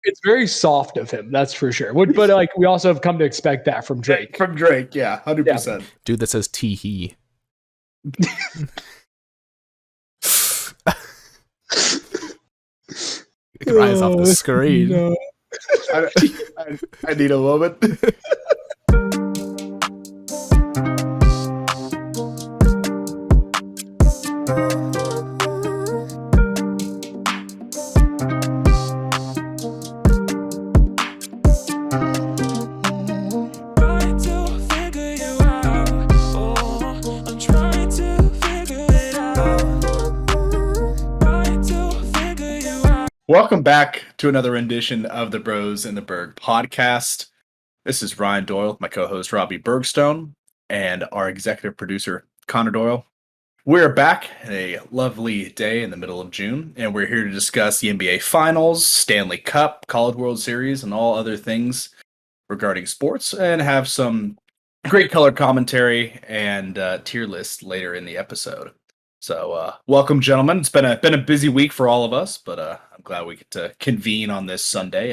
It's very soft of him, that's for sure. But like we also have come to expect that from Drake. From Drake, yeah, 100%. Dude that says tee-hee. Ryan's off the screen. No. I need a moment. Welcome back to another rendition of the Bros in the Berg podcast. This is Ryan Doyle, my co-host Robbie Bergstone, and our executive producer Connor Doyle. We're back a lovely day in the middle of June, and we're here to discuss the NBA Finals, Stanley Cup, College World Series, and all other things regarding sports, and have some great color commentary and tier lists later in the episode. So, welcome, gentlemen. It's been a busy week for all of us, but I'm glad we get to convene on this Sunday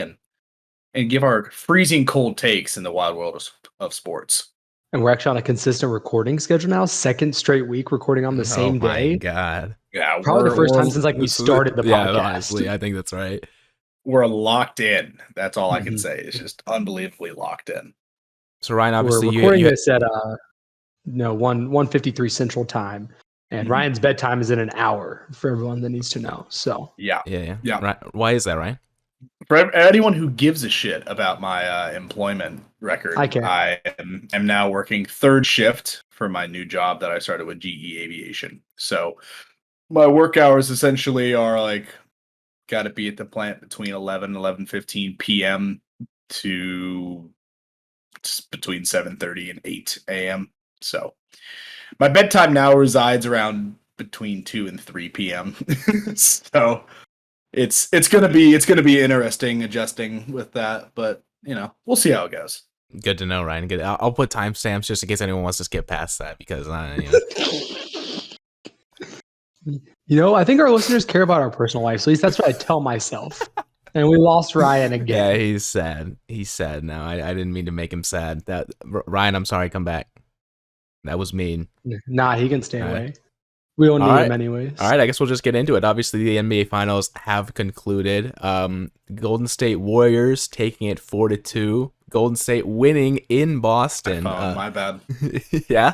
and give our freezing cold takes in the wild world of sports. And we're actually on a consistent recording schedule now. Second straight week recording on the same day. Oh my god! Yeah, probably the first time since we started the podcast. Yeah, honestly, I think that's right. We're locked in. That's all I can say. It's just unbelievably locked in. So Ryan, obviously, we're recording this at 1:53 Central Time. And Ryan's bedtime is in an hour for everyone that needs to know. So yeah. Right. Why is that, Ryan? For anyone who gives a shit about my employment record, I am now working third shift for my new job that I started with GE Aviation. So my work hours essentially are like got to be at the plant between 11 and 11:15 p.m. to between 7:30 and 8 a.m. So my bedtime now resides around between 2 and 3 p.m. So it's gonna be interesting adjusting with that, but we'll see how it goes. Good to know, Ryan. Good. I'll put timestamps just in case anyone wants to skip past that because I think our listeners care about our personal lives. At least that's what I tell myself. And we lost Ryan again. Yeah, he's sad. He's sad now. I didn't mean to make him sad. Ryan, I'm sorry. Come back. That was mean. Nah, he can stay away. We don't need him anyways. All right, I guess we'll just get into it. Obviously, the NBA Finals have concluded. Golden State Warriors taking it 4-2. Golden State winning in Boston. My bad. Yeah.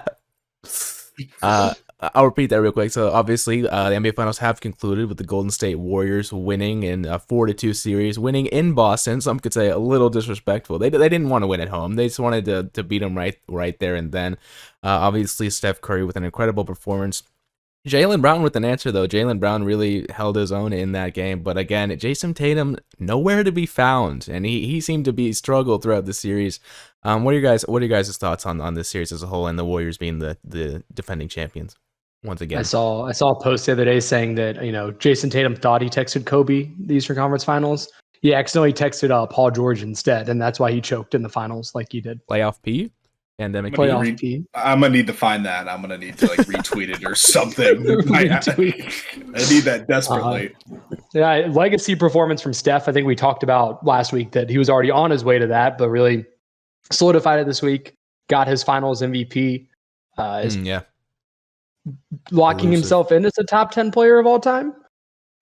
I'll repeat that real quick. So obviously, the NBA Finals have concluded with the Golden State Warriors winning in a 4-2 series, winning in Boston. Some could say a little disrespectful. They didn't want to win at home. They just wanted to beat them right there and then. Obviously, Steph Curry with an incredible performance. Jaylen Brown with an answer, though. Jaylen Brown really held his own in that game. But again, Jason Tatum, nowhere to be found. And he seemed to be struggled throughout the series. What are your guys' thoughts on this series as a whole and the Warriors being the defending champions once again? I saw a post the other day saying that, Jason Tatum thought he texted Kobe the Eastern Conference Finals. He accidentally texted Paul George instead. And that's why he choked in the finals like he did. Playoff P? Pandemic P? I'm gonna need to find that. I'm gonna need to retweet it or something. I need that desperately. Legacy performance from Steph. I think we talked about last week that he was already on his way to that, but really solidified it this week. Got his Finals MVP. Locking himself in as a top 10 player of all time.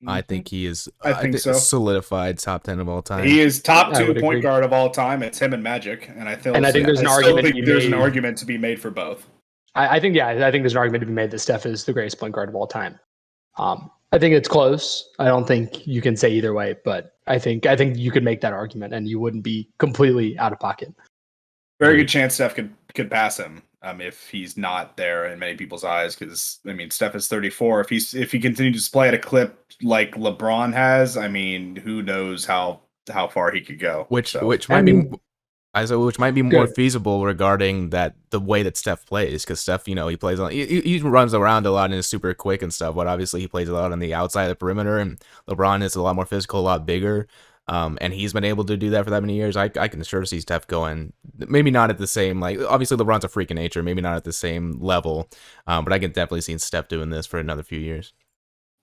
I think he is. I think so. Solidified top 10 of all time. He is top 2 point guard of all time. It's him and Magic, and I think there's an argument to be made for both. I think there's an argument to be made that Steph is the greatest point guard of all time. I think it's close. I don't think you can say either way, but I think you could make that argument, and you wouldn't be completely out of pocket. Very good chance Steph could pass him. If he's not there in many people's eyes, because Steph is 34. If he continues to play at a clip like LeBron has, who knows how far he could go. Which might be more feasible regarding the way that Steph plays, because Steph, he plays on he runs around a lot and is super quick and stuff. But obviously he plays a lot on the outside of the perimeter, and LeBron is a lot more physical, a lot bigger. And he's been able to do that for that many years. I can sure see Steph going, maybe not at the same, obviously LeBron's a freak of nature, maybe not at the same level, but I can definitely see Steph doing this for another few years.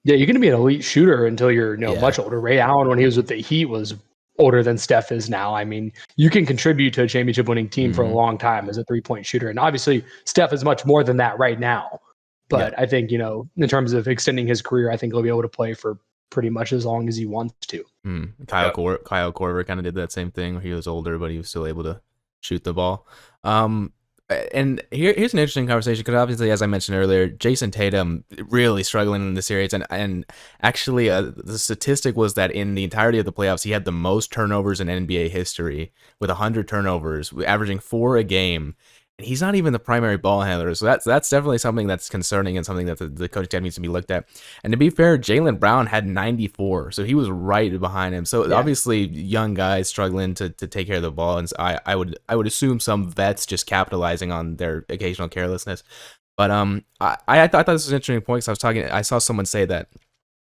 Yeah, you're going to be an elite shooter until you're much older. Ray Allen, when he was with the Heat, was older than Steph is now. I mean, you can contribute to a championship winning team for a long time as a 3-point shooter. And obviously, Steph is much more than that right now. But I think, in terms of extending his career, I think he'll be able to play for pretty much as long as he wants to. Kyle Korver kind of did that same thing. He was older, but he was still able to shoot the ball. And here's an interesting conversation because obviously, as I mentioned earlier, Jason Tatum really struggling in the series, and actually the statistic was that in the entirety of the playoffs, he had the most turnovers in NBA history with 100 turnovers, averaging 4 a game. And he's not even the primary ball handler, so that's definitely something that's concerning and something that the coaching staff needs to be looked at. And to be fair, Jaylen Brown had 94, so he was right behind him. So obviously, young guys struggling to take care of the ball, and I would assume some vets just capitalizing on their occasional carelessness. But I thought this was an interesting point because I saw someone say that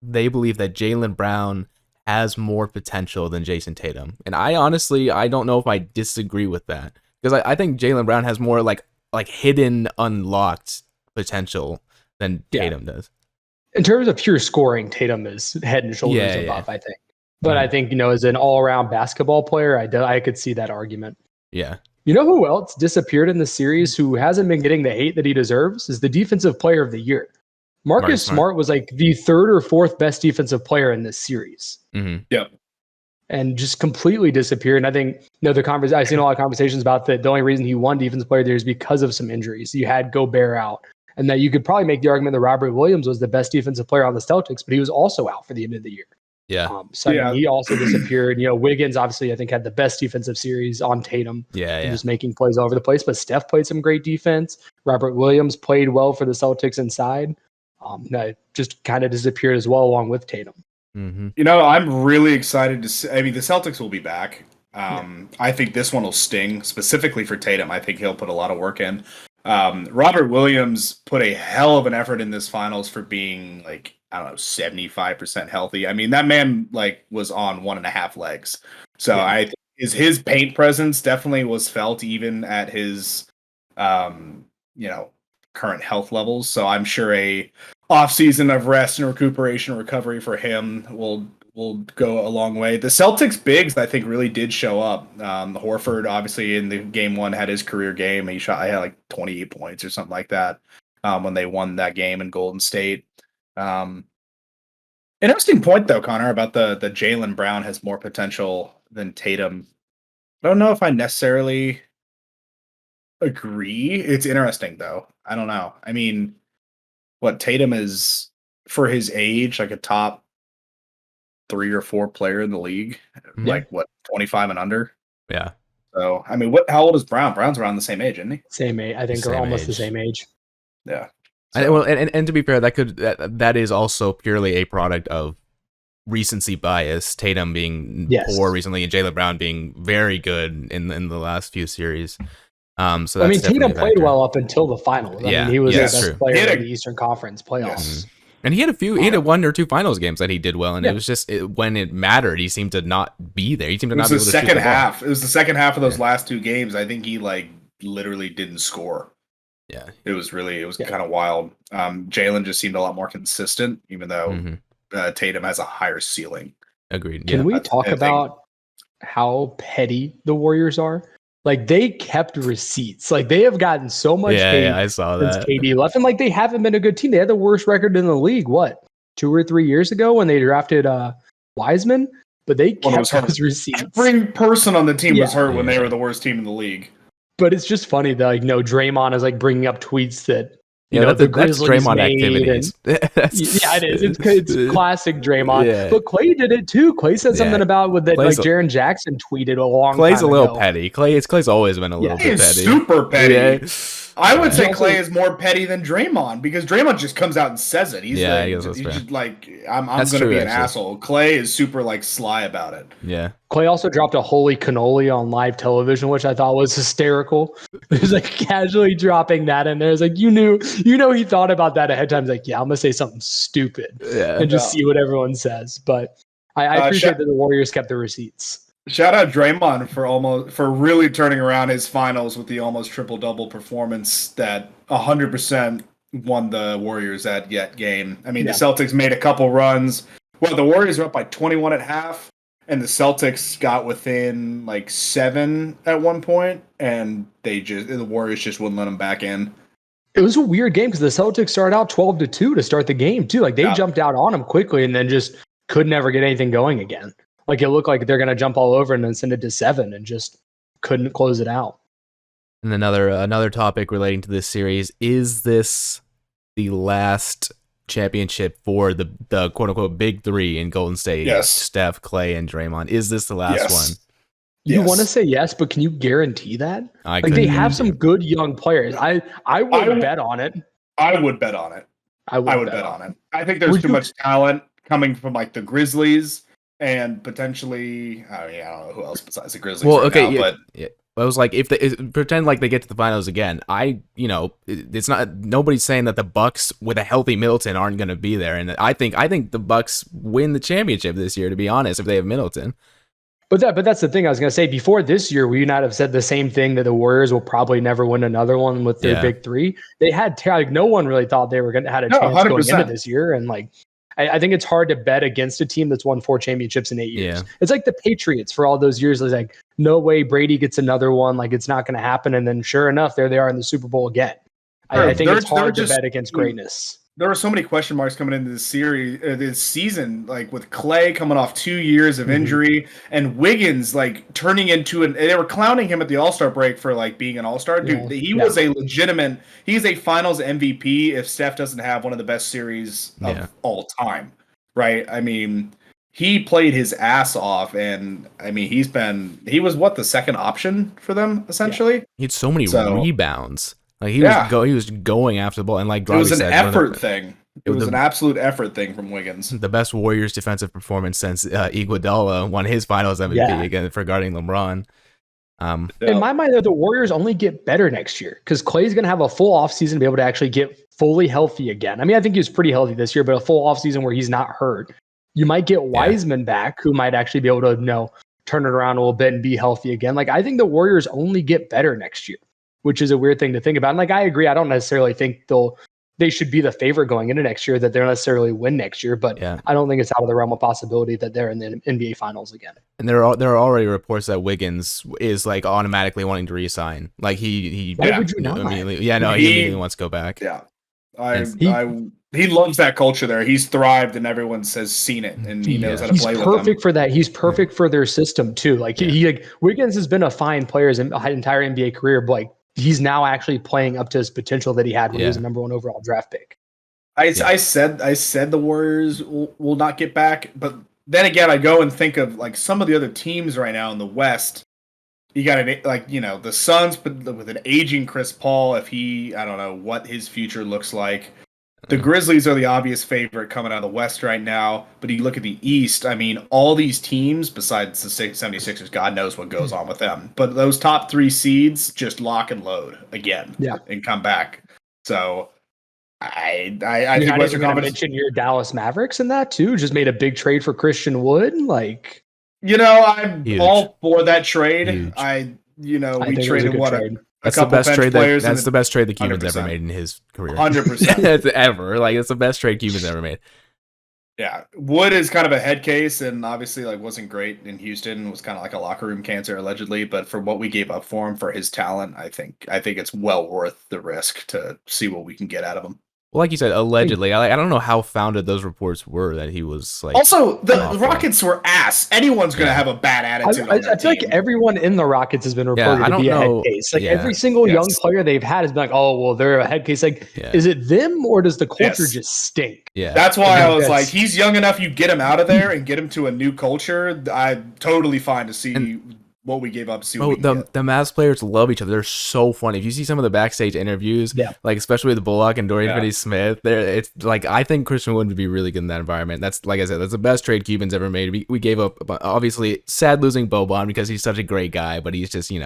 they believe that Jaylen Brown has more potential than Jason Tatum, and I don't know if I disagree with that. Because I think Jaylen Brown has more like hidden, unlocked potential than Tatum does. In terms of pure scoring, Tatum is head and shoulders above, I think. But I think, as an all-around basketball player, I could see that argument. Yeah. You know who else disappeared in the series who hasn't been getting the hate that he deserves is the defensive player of the year. Marcus Smart was like the 3rd or 4th best defensive player in this series. Mm-hmm. Yep. And just completely disappeared. And I think, I've seen a lot of conversations about that. The only reason he won defensive player there is because of some injuries. You had Gobert out, and that you could probably make the argument that Robert Williams was the best defensive player on the Celtics, but he was also out for the end of the year. Yeah. I mean, he also disappeared. Wiggins obviously I think had the best defensive series on Tatum. Just making plays all over the place. But Steph played some great defense. Robert Williams played well for the Celtics inside. That just kind of disappeared as well along with Tatum. Mm-hmm. I'm really excited to see. I mean, the Celtics will be back. I think this one will sting specifically for Tatum. I think he'll put a lot of work in. Robert Williams put a hell of an effort in this finals for being 75% healthy. I mean, that man was on 1.5 legs. So his paint presence definitely was felt even at his current health levels. So I'm sure a off-season of rest and recuperation and recovery for him will go a long way. The Celtics bigs, I think, really did show up. Horford, obviously, in the game 1 had his career game. He had 28 points or something like that when they won that game in Golden State. Interesting point, though, Connor, about the Jaylen Brown has more potential than Tatum. I don't know if I necessarily agree. It's interesting, though. I don't know. I mean, Tatum is, for his age, a top 3 or 4 player in the league, 25 and under. Yeah. So, I mean, how old is Brown? Brown's around the same age, isn't he? Same age, I think, or almost the same age. Yeah. So. And to be fair, that is also purely a product of recency bias. Tatum being poor recently, and Jaylen Brown being very good in the last few series. So that's Tatum played well up until the finals. I mean, he was the best player in the Eastern Conference playoffs. Yes. And he had he had 1 or 2 finals games that he did well, and it was just when it mattered, he seemed to not be there. He seemed to not be able to shoot the ball. It was the second half of those last 2 games. I think he literally didn't score. Yeah, it was kind of wild. Jaylen just seemed a lot more consistent, even though Tatum has a higher ceiling. Agreed. Can we talk about how petty the Warriors are? They kept receipts. They have gotten so much hate I saw since that. KD left. And they haven't been a good team. They had the worst record in the league, 2 or 3 years ago when they drafted Wiseman? But they kept those receipts. Every person on the team was hurt when they were the worst team in the league. But it's just funny that, Draymond is bringing up tweets that the Grizzlies Draymond activities. It is. It's classic Draymond. Yeah. But Clay did it too. Clay said something about that. Jaren Jackson tweeted a long Clay's time a little ago. petty. Clay's always been a little bit petty. Super petty. Yeah. I would say Clay is more petty than Draymond because Draymond just comes out and says it. He's I he's guess just I'm going to be an asshole. Clay is super sly about it. Yeah. Clay also dropped a holy cannoli on live television, which I thought was hysterical. It was casually dropping that in there. It's you knew he thought about that ahead of time. He's I'm going to say something stupid and just see what everyone says. But I appreciate that the Warriors kept the receipts. Shout out Draymond for really turning around his finals with the almost triple-double performance that 100% won the Warriors that game. I mean, the Celtics made a couple runs. Well, the Warriors were up by 21 at half, and the Celtics got within like 7 at one point, and the Warriors just wouldn't let them back in. It was a weird game because the Celtics started out 12-2 to start the game too. Like they jumped out on them quickly and then just could never get anything going again. Like it looked like they're going to jump all over and then send it to 7 and just couldn't close it out. And another topic relating to this series, is this the last championship for the quote unquote big three in Golden State? Yes. Steph, Clay, and Draymond. Is this the last one? You want to say yes, but can you guarantee that? They have some good young players. I would bet on it. I would bet on it. I would bet on it. I think there's too much talent coming from like the Grizzlies and potentially I don't know who else besides the Grizzlies. Well, okay, now, but it was like if they pretend like they get to the finals again. It's not, nobody's saying that the Bucks with a healthy Middleton aren't going to be there, and I think the Bucks win the championship this year. To be honest, if they have Middleton. But that's the thing I was going to say. Before this year, we not have said the same thing, that the Warriors will probably never win another one with their big three. They had no one really thought they were going to had a chance 100%. going into this year, and like I think it's hard to bet against a team that's won 4 championships in 8 years. Yeah. It's like the Patriots for all those years. It's like no way Brady gets another one. Like it's not going to happen, and then sure enough, there they are in the Super Bowl again. I think it's hard to bet against greatness. There were so many question marks coming into this series, this season, like with Clay coming off 2 years of injury and Wiggins like turning into they were clowning him at the All-Star break for like being an All-Star. Dude, was a he's a finals MVP if Steph doesn't have one of the best series of all time, right? I mean, he played his ass off, and I mean, he was the second option for them, essentially. Yeah. He had so many rebounds. Like he was going after the ball, and like Robbie said, it was an effort thing. It was an absolute effort thing from Wiggins. The best Warriors defensive performance since Iguodala won his Finals MVP again for guarding LeBron. In my mind, though, the Warriors only get better next year because Clay's going to have a full offseason to be able to actually get fully healthy again. I mean, I think he was pretty healthy this year, but a full offseason where he's not hurt. You might get Wiseman back, who might actually be able to turn it around a little bit and be healthy again. Like I think the Warriors only get better next year, which is a weird thing to think about. And like, I agree. I don't necessarily think they should be the favorite going into next year, that they'll necessarily win next year, but I don't think it's out of the realm of possibility that they're in the NBA finals again. And there are already reports that Wiggins is like automatically wanting to re-sign. Like he Why would you not? Immediately, he immediately wants to go back. Yeah. He loves that culture there. He's thrived, and everyone says seen it, and he knows how to play with them. He's perfect for that. He's perfect for their system too. Like Wiggins has been a fine player his entire NBA career, but like he's now actually playing up to his potential that he had when he was a number 1 overall draft pick. I said the Warriors will not get back, but then again, I go and think of like some of the other teams right now in the West. You got the Suns, but with an aging Chris Paul, I don't know what his future looks like. The Grizzlies are the obvious favorite coming out of the West right now, but you look at the East, I mean, all these teams, besides the 76ers, God knows what goes on with them. But those top 3 seeds just lock and load again and come back. So I think Western Conference... mention your Dallas Mavericks in that too. Just made a big trade for Christian Wood. Like, I'm all for that trade. Huge. We traded trade. That's the best trade. That's the best trade that Cuban's ever made in his career. 100%. Ever. Like it's the best trade Cuban's ever made. Yeah, Wood is kind of a head case, and obviously wasn't great in Houston. Was kind of like a locker room cancer allegedly, but for what we gave up for him, for his talent, I think it's well worth the risk to see what we can get out of him. Well, like you said, allegedly. I don't know how founded those reports were that he was like. Also, the Rockets were ass. Anyone's going to have a bad attitude. I feel like everyone in the Rockets has been reported to be a head case. Like every single young player they've had has been like, oh, well, they're a head case. Like, is it them or does the culture just stink? Yeah, that's why I was like, he's young enough. You get him out of there and get him to a new culture. I'm totally fine to see what we gave up. The Mavs players love each other. They're so funny. If you see some of the backstage interviews, like especially with Bullock and Dorian Finney-Smith, it's like I think Christian Wood would be really good in that environment. That's like I said, that's the best trade Cuban's ever made. We gave up, obviously, sad losing Boban because he's such a great guy, but he's just who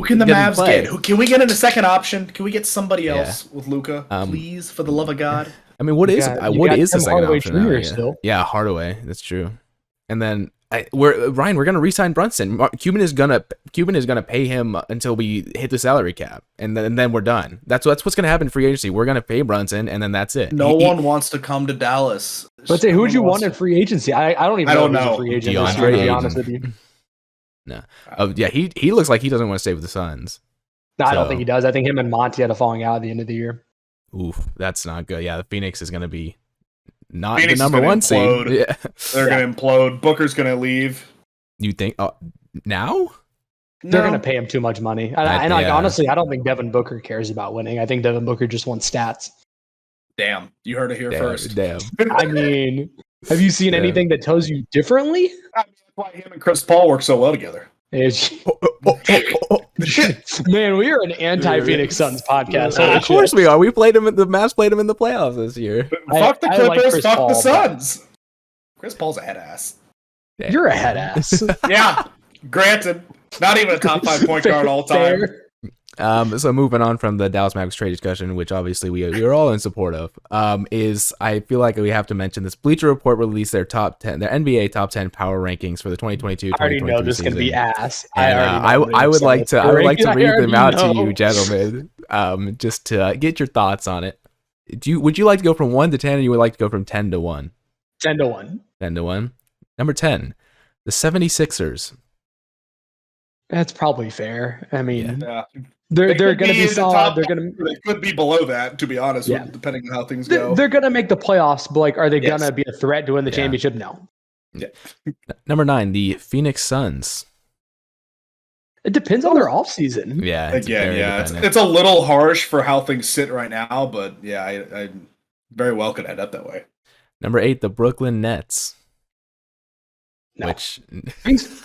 can the Mavs get? Can we get in a second option? Can we get somebody else with Luka, please, for the love of God? I mean, what is the second Hardaway option? Jr. Still. Yeah, Hardaway. That's true. And then we're gonna re-sign Brunson. Cuban is gonna Cuban is going to pay him until we hit the salary cap, and then we're done. That's what's going to happen in free agency. We're going to pay Brunson, and then that's it. No one wants to come to Dallas. Let's say, who would you want in free agency? I don't even know who's a free agent this year, to be honest with you. No. Yeah, he looks like he doesn't want to stay with the Suns. No, I don't think he does. I think him and Monty had a falling out at the end of the year. Oof, that's not good. Yeah, the Phoenix is going to be not the number one seed. Yeah. They're going to implode. Booker's going to leave. You think now? They're going to pay him too much money. And honestly, I don't think Devin Booker cares about winning. I think Devin Booker just wants stats. Damn, you heard it here first. Damn. I mean, have you seen anything that tells you differently? That's why him and Chris Paul work so well together. Man, we are an anti-Phoenix Suns podcast. Of course we are. We played him. The Mavs played him in the playoffs this year. Fuck the Clippers. Like fuck the Suns. Chris Paul's a head ass. You're a head ass. Yeah, granted. Not even a top 5 point guard all time. So moving on from the Dallas Mavericks trade discussion, which obviously we are all in support of, is I feel like we have to mention this. Bleacher Report released their NBA top 10 power rankings for the 2022. I already know this is going to be ass. I would like to read them out to you, gentlemen, just to get your thoughts on it. Would you like to go from 1 to 10, or you would like to go from 10 to 1? 10 to 1. 10 to 1. Number 10, the 76ers. That's probably fair. I mean, yeah. They're going to be solid. They could be below that, to be honest, depending on how things go. They're going to make the playoffs, but like, are they going to be a threat to win the championship? No. Yeah. Number 9, the Phoenix Suns. It depends on their offseason. Yeah. It's a little harsh for how things sit right now, but yeah, I very well could end up that way. Number 8, the Brooklyn Nets. No. Which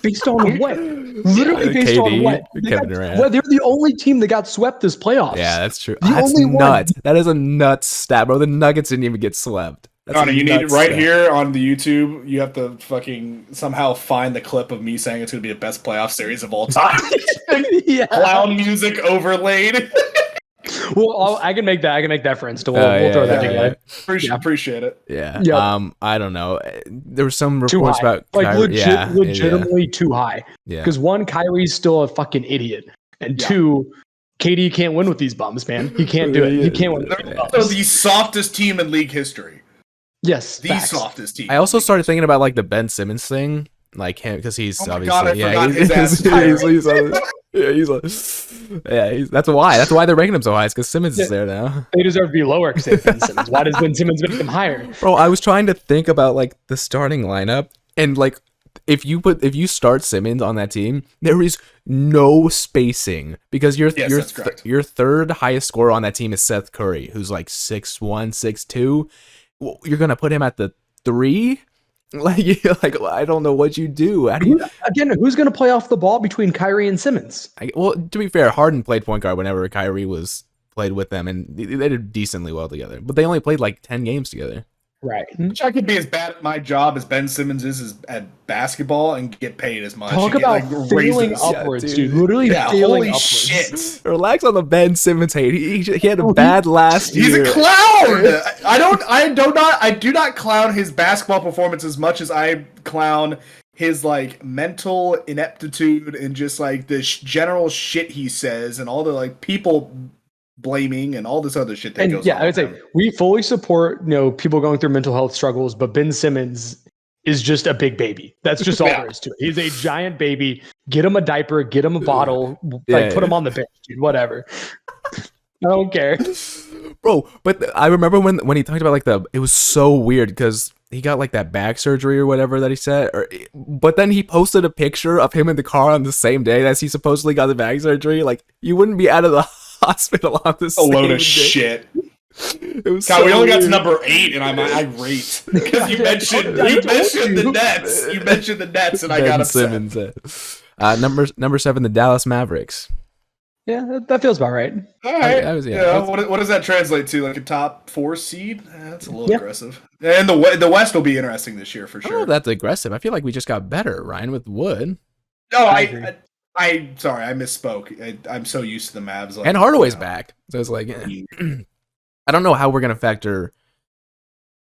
based on what? Literally based KD, on what? Kevin Durant. Well, they're the only team that got swept this playoffs. Yeah, that's true. That's nuts. That is a nuts stat, bro. The Nuggets didn't even get swept. Connor, you need here on the YouTube. You have to fucking somehow find the clip of me saying it's going to be the best playoff series of all time. Clown music overlaid. Well, I can make that. I can make that for Insta. We'll throw that together. Appreciate it. Yeah. Yep. I don't know. There were some reports about Kyrie. Legitimately too high. Yeah. Because one, Kyrie's still a fucking idiot, and two, KD can't win with these bums, man. He can't do it. He can't win. They're the softest team in league history. Yes, the softest team. I also started thinking about like the Ben Simmons thing, like him, because he's obviously that's why they're ranking him so high. It's because Simmons is there now. They deserve to be lower because they have Ben Simmons. Why does Ben Simmons make them higher? Bro, I was trying to think about like the starting lineup, and like if you start Simmons on that team, there is no spacing because your third highest scorer on that team is Seth Curry, who's like 6'1", 6'2". You're gonna put him at the 3. Like I don't know what you do. Who's going to play off the ball between Kyrie and Simmons? Well, to be fair, Harden played point guard whenever Kyrie played with them, and they did decently well together. But they only played like 10 games together. Right. Which I could be as bad at my job as Ben Simmons is at basketball and get paid as much. Talk about failing upwards, dude. Literally failing upwards. Shit. Relax on the Ben Simmons hate. He had a bad last year. He's a clown. I do not clown his basketball performance as much as I clown his like mental ineptitude and just like the general shit he says and all the like people blaming and all this other shit that goes on. I would say we fully support people going through mental health struggles, but Ben Simmons is just a big baby. That's just all there is to it. He's a giant baby. Get him a diaper, get him a bottle, put him on the bench, dude. Whatever. I don't care. Bro, but I remember when he talked about it was so weird because he got like that back surgery or whatever that he said, but then he posted a picture of him in the car on the same day as he supposedly got the back surgery. Like you wouldn't be out of the hospital on this. A load of shit. It was God, we only got to number 8, and I'm irate because you mentioned the Nets. You mentioned the Nets, and I got upset. Simmons, number 7, the Dallas Mavericks. Yeah, that feels about right. All right. What does that translate to? Like a top 4 seed? That's a little aggressive. And the West will be interesting this year for sure. I don't know if that's aggressive. I feel like we just got better, Ryan, with Wood. No, I'm sorry, I misspoke. I'm so used to the Mavs. And Hardaway's back. So it's like, I don't know how we're going to factor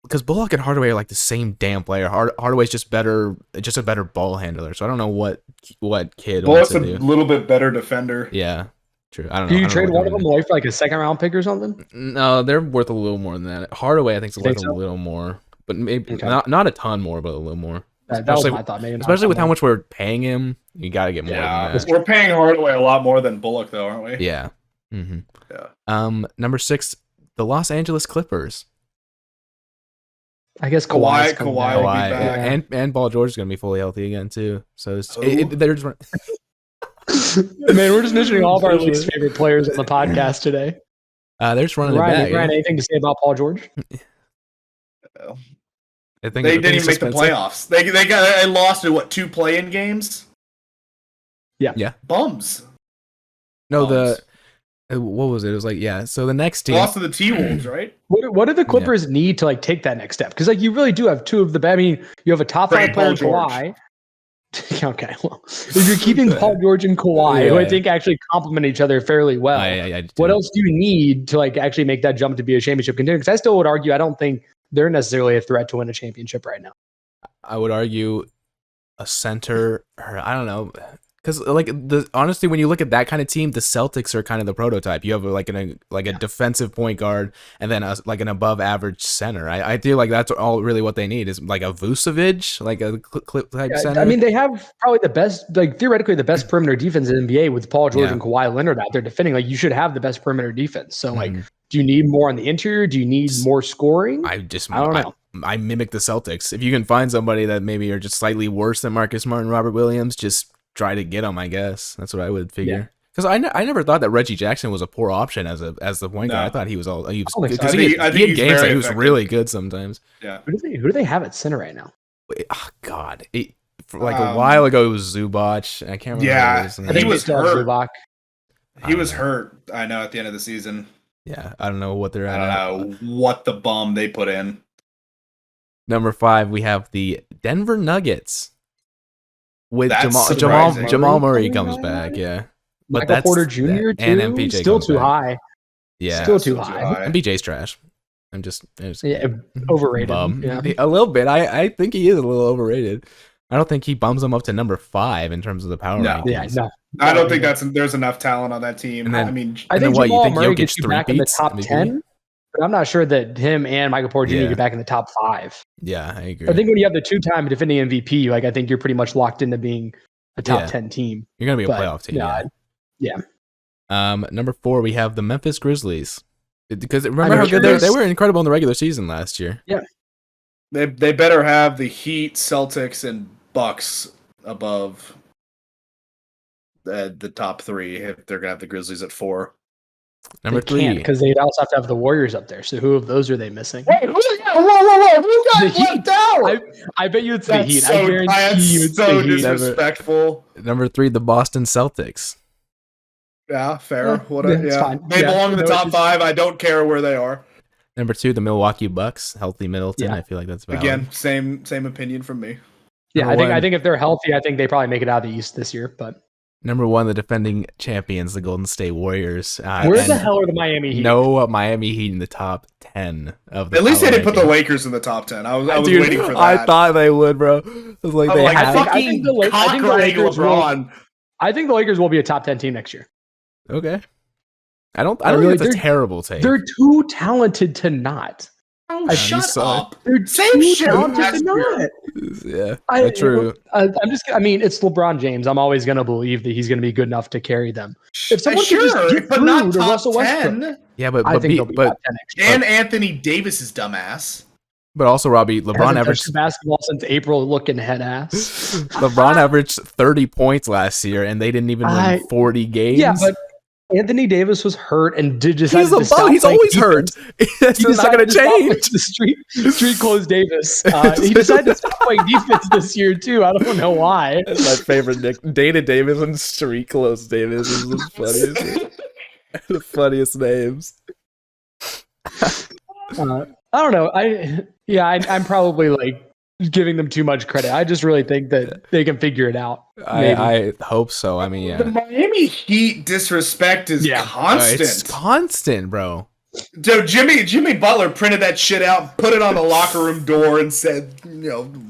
because Bullock and Hardaway are like the same damn player. Hardaway's just a better ball handler. So I don't know what kid Bullock's wants a to do. little bit better defender. Yeah, true. I don't know. Do you trade one of them away for like a second round pick or something? No, they're worth a little more than that. Hardaway, I think, is worth a little more, but maybe not a ton more, but a little more. That was my thought. Maybe especially with how much we're paying him, you got to get more than that. We're paying Hardaway a lot more than Bullock, though, aren't we? Yeah. Mm-hmm. Yeah. Number 6, the Los Angeles Clippers. I guess Kawhi will be back. And Paul George is going to be fully healthy again too. So they're just man, we're just mentioning all of our least favorite players on the podcast today. They're just running it back. Ryan, anything to say about Paul George? I think they didn't even make the playoffs. They lost in 2 play-in games. Yeah. Bums. No, what was it? It was like, so the next team lost to the T-Wolves, right? What do the Clippers need to like take that next step? Because like you really do have 2 of the. I mean, you have a top 5 player in Kawhi. Okay, well, if you're keeping Paul George and Kawhi, who I think actually complement each other fairly well, what else do you need to like actually make that jump to be a championship contender? Because I still would argue I don't think they're necessarily a threat to win a championship right now. I would argue a center, or I don't know. Because honestly, when you look at that kind of team, the Celtics are kind of the prototype. You have a defensive point guard and then an above average center. I feel like that's all really what they need is like a Vucevic, like a clip type center. I mean, they have probably the best, like theoretically the best perimeter defense in the NBA with Paul George and Kawhi Leonard out there defending. Like you should have the best perimeter defense. So like, do you need more on the interior? Do you need more scoring? I don't know. I mimic the Celtics. If you can find somebody that maybe are just slightly worse than Marcus Smart and Robert Williams, just try to get him, I guess. That's what I would figure. Because I never thought that Reggie Jackson was a poor option as the point guard. I thought he was because he had games that he was really good sometimes. Yeah. Who do they have at center right now? God. A while ago it was Zubac. I can't remember. Yeah, he was hurt. Zubac. He was hurt. I know at the end of the season. Yeah, I don't know what they're at. I don't know what the bum they put in. Number 5, we have the Denver Nuggets. With That's Jamal Murray comes back, But that's Porter Jr. too? And MPJ still too high. Yeah, still too high. MPJ's trash. I'm just overrated. Bum. Yeah. A little bit. I think he is a little overrated. I don't think he bums them up to number 5 in terms of the power rankings. No. I don't think there's enough talent on that team. And then, I think what, Jamal you think Murray Jokic gets you back in the top 10. But I'm not sure that him and Michael Porter Jr. get back in the top 5. Yeah, I agree. I think when you have the 2-time defending MVP, like I think you're pretty much locked into being a top 10 team. You're gonna be a playoff team. Number 4, we have the Memphis Grizzlies. Because remember how good they were incredible in the regular season last year. Yeah. They better have the Heat, Celtics, and Bucks above the top 3 if they're gonna have the Grizzlies at 4. Number 3, because they'd also have to have the Warriors up there. So who of those are they missing? Wait, whoa! Who got left out? I bet you it's the Heat. I guarantee you it's so the Heat. disrespectful. Number 3, the Boston Celtics. Yeah, fair. It's fine. They belong in the top 5. I don't care where they are. Number 2, the Milwaukee Bucks. Healthy Middleton. I feel like that's valid. Again, same opinion from me. Yeah, I think if they're healthy, I think they probably make it out of the East this year. But Number 1, the defending champions, the Golden State Warriors. Where the hell are the Miami Heat? No Miami Heat in the top 10 of the. At least they didn't put the Lakers in the top 10. I was waiting for that. I thought they would, bro. It was like they had. I think the Lakers will be a top 10 team next year. Okay. I don't think it's a terrible take. They're too talented to not. Oh, shut up. They're too talented to not. Yeah, true. It's LeBron James. I'm always going to believe that he's going to be good enough to carry them. If someone could just get but not top Russell 10. Westbrook, yeah, but I think they'll be top 10 next year. And Anthony Davis's dumbass. But also, Robbie, LeBron averaged basketball since April, looking head ass. LeBron averaged 30 points last year, and they didn't even win 40 games. Yeah, but Anthony Davis was hurt and decided to stop. He's always hurt. That's not going to change. The street clothes Davis. He decided to stop playing defense this year too. I don't know why. That's my favorite nick. Dana Davis and street clothes Davis is the funniest names. I don't know. I'm probably like giving them too much credit. I just really think that they can figure it out. I hope so. I mean, yeah. The Miami Heat disrespect is constant. It's constant, bro. Dude, Jimmy Butler printed that shit out, put it on the locker room door, and said,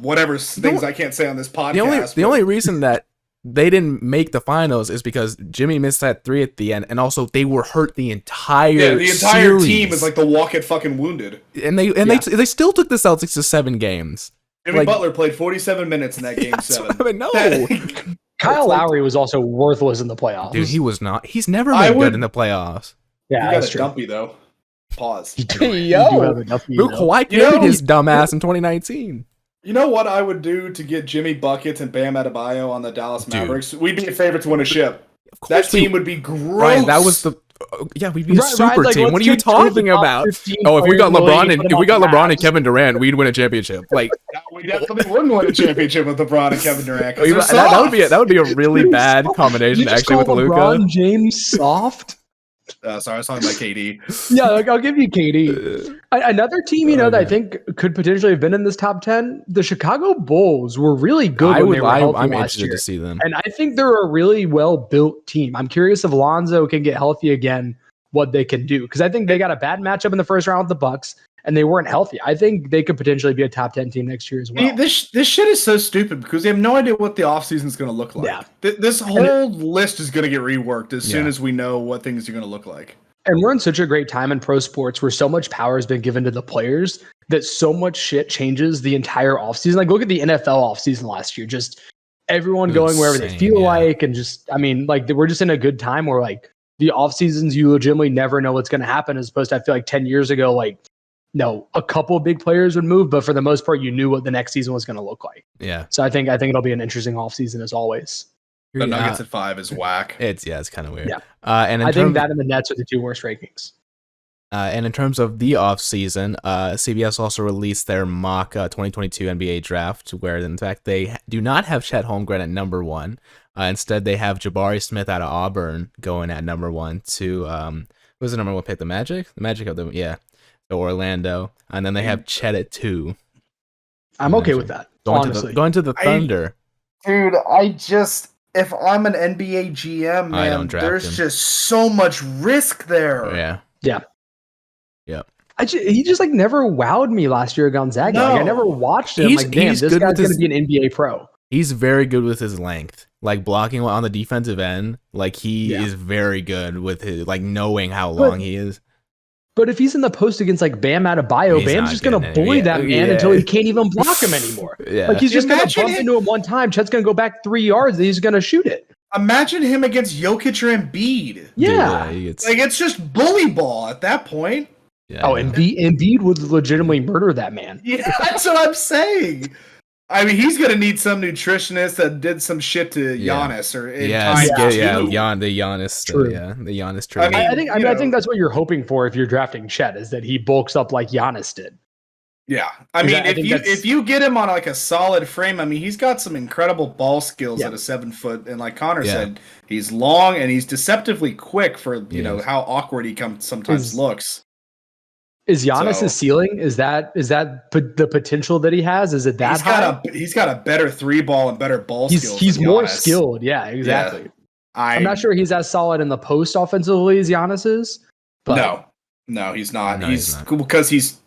whatever things I can't say on this podcast. The only reason that they didn't make the finals is because Jimmy missed that 3 at the end, and also they were hurt the entire team series. is like the walk it fucking wounded. And they still took the Celtics to 7 games. Jimmy Butler played 47 minutes in that game 7. No. Kyle Lowry was also worthless in the playoffs. Dude, he was not. He's never been good in the playoffs. Yeah, he got that's a true. dumpy though. Pause. Kawhi carried his dumbass in 2019. You know what I would do to get Jimmy Buckets and Bam Adebayo on the Dallas Mavericks? We'd be a favorite to win a ship. That team would be gross. Ryan, that was the we'd be a super team. What are you talking about? If we got LeBron and Kevin Durant, we'd win a championship. Like we definitely wouldn't win a championship with LeBron and Kevin Durant. That would be a really bad combination actually with Luka. LeBron James soft. Sorry, I was talking about KD. Yeah, I'll give you KD. Another team, that I think could potentially have been in this top 10. The Chicago Bulls were really good when they were healthy I'm last interested year. to see them, and I think they're a really well-built team. I'm curious if Lonzo can get healthy again, what they can do, because I think they got a bad matchup in the first round with the Bucks, and they weren't healthy. I think they could potentially be a top 10 team next year as well. This shit is so stupid because they have no idea what the offseason is going to look like. Yeah. This whole list is going to get reworked as soon as we know what things are going to look like. And we're in such a great time in pro sports where so much power has been given to the players that so much shit changes the entire offseason. Like, look at the NFL offseason last year. Just everyone going wherever they feel like. And just, we're just in a good time where, the offseasons, you legitimately never know what's going to happen, as opposed to, I feel like 10 years ago, a couple of big players would move, but for the most part, you knew what the next season was going to look like. Yeah. So I think it'll be an interesting offseason as always. The Nuggets at 5 is whack. It's kind of weird. Yeah. And I think that and the Nets are the 2 worst rankings. And in terms of the offseason, CBS also released their mock 2022 NBA draft, where in fact they do not have Chet Holmgren at number 1. Instead, they have Jabari Smith out of Auburn going at number 1 to who was the number 1 pick? The Magic? The Magic of them, yeah. So Orlando, and then they have Chet at 2. I'm okay with that. Going to the Thunder. Dude, if I'm an NBA GM, man, there's just so much risk there. Yeah. He just never wowed me last year at Gonzaga. No. I never watched him. This guy's going to be an NBA pro. He's very good with his length, blocking on the defensive end. He is very good with his knowing how long he is. But if he's in the post against Bam Adebayo, Bam's just going to bully that man until he can't even block him anymore. He's just going to bump into him one time. Chet's going to go back 3 yards and he's going to shoot it. Imagine him against Jokic or Embiid. Yeah. It's just bully ball at that point. Yeah. Oh, Embiid would legitimately murder that man. Yeah, that's what I'm saying. I mean, he's going to need some nutritionist that did some shit to Giannis or the Giannis. True. The Giannis trade. I think that's what you're hoping for if you're drafting Chet, is that he bulks up like Giannis did. Yeah, if you get him on a solid frame, he's got some incredible ball skills at a 7 foot, and like Connor said, he's long and he's deceptively quick for how awkward he sometimes looks. Is Giannis' ceiling? Is that the potential that he has? Is it that high? He's got a better 3-ball and better ball skills. He's more skilled. Yeah, exactly. Yeah. I'm not sure he's as solid in the post offensively as Giannis is. But no, he's not. He's because he's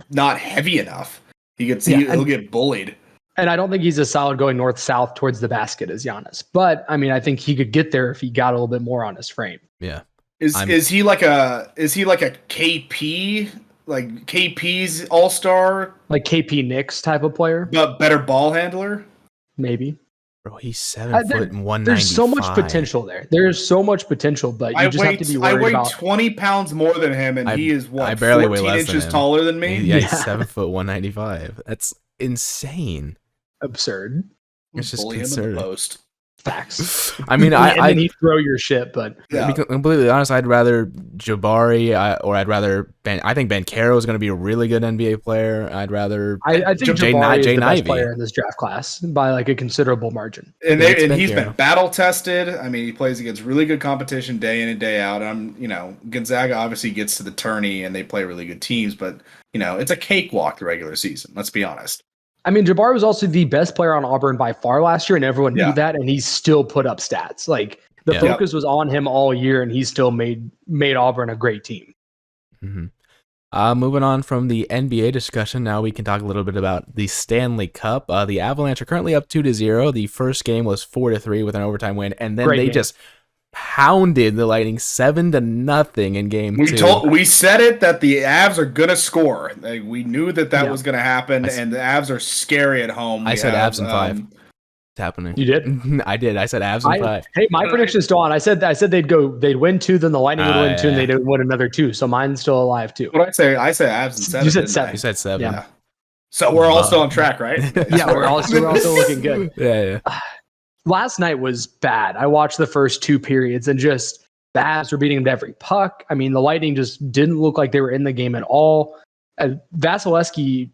not heavy enough. He'll get bullied. And I don't think he's as solid going north-south towards the basket as Giannis. But I think he could get there if he got a little bit more on his frame. Yeah. Is he like a KP? Like KP's all-star? Like KP Knicks type of player? But better ball handler? Maybe. Bro, he's 7 foot and 195. There's so much potential there. There's so much potential, but you just have to be worried about... I weigh 20 pounds more than him, and he is, I barely 14 weigh less inches than him. taller than me? Yeah, he's 7 foot 195. That's insane. Absurd. It's just bully him in the post. Facts. I mean, and he'd throw your shit, but to be completely honest, I'd rather Jabari or I'd rather Ben. I think Ben Caro is going to be a really good NBA player. I'd rather. I think Jabari is the best player in this draft class by a considerable margin. And he's been battle tested. I mean, he plays against really good competition day in and day out. Gonzaga obviously gets to the tourney and they play really good teams, but it's a cakewalk the regular season. Let's be honest. I mean, Jabari was also the best player on Auburn by far last year, and everyone knew that, and he still put up stats. The focus was on him all year, and he still made Auburn a great team. Mm-hmm. Moving on from the NBA discussion, now we can talk a little bit about the Stanley Cup. The Avalanche are currently up 2-0. The first game was 4-3 with an overtime win, and then they just pounded the Lightning 7-0 in game 2. We said it that the Avs are gonna score. Like, we knew that was gonna happen, and the Avs are scary at home. I said Avs in 5. It's happening. You did? I did. I said Avs in 5. Hey, my prediction's still on. I said they'd win 2, then the Lightning would win 2, and they'd win another 2. So mine's still alive too. What did I say? Avs in 7. You said 7. You said 7. Yeah. So we're all still on track, right? Yeah, we're all still looking good. Yeah. Last night was bad. I watched the first 2 periods and just the Avs were beating them to every puck. I mean, the Lightning just didn't look like they were in the game at all. Vasilevsky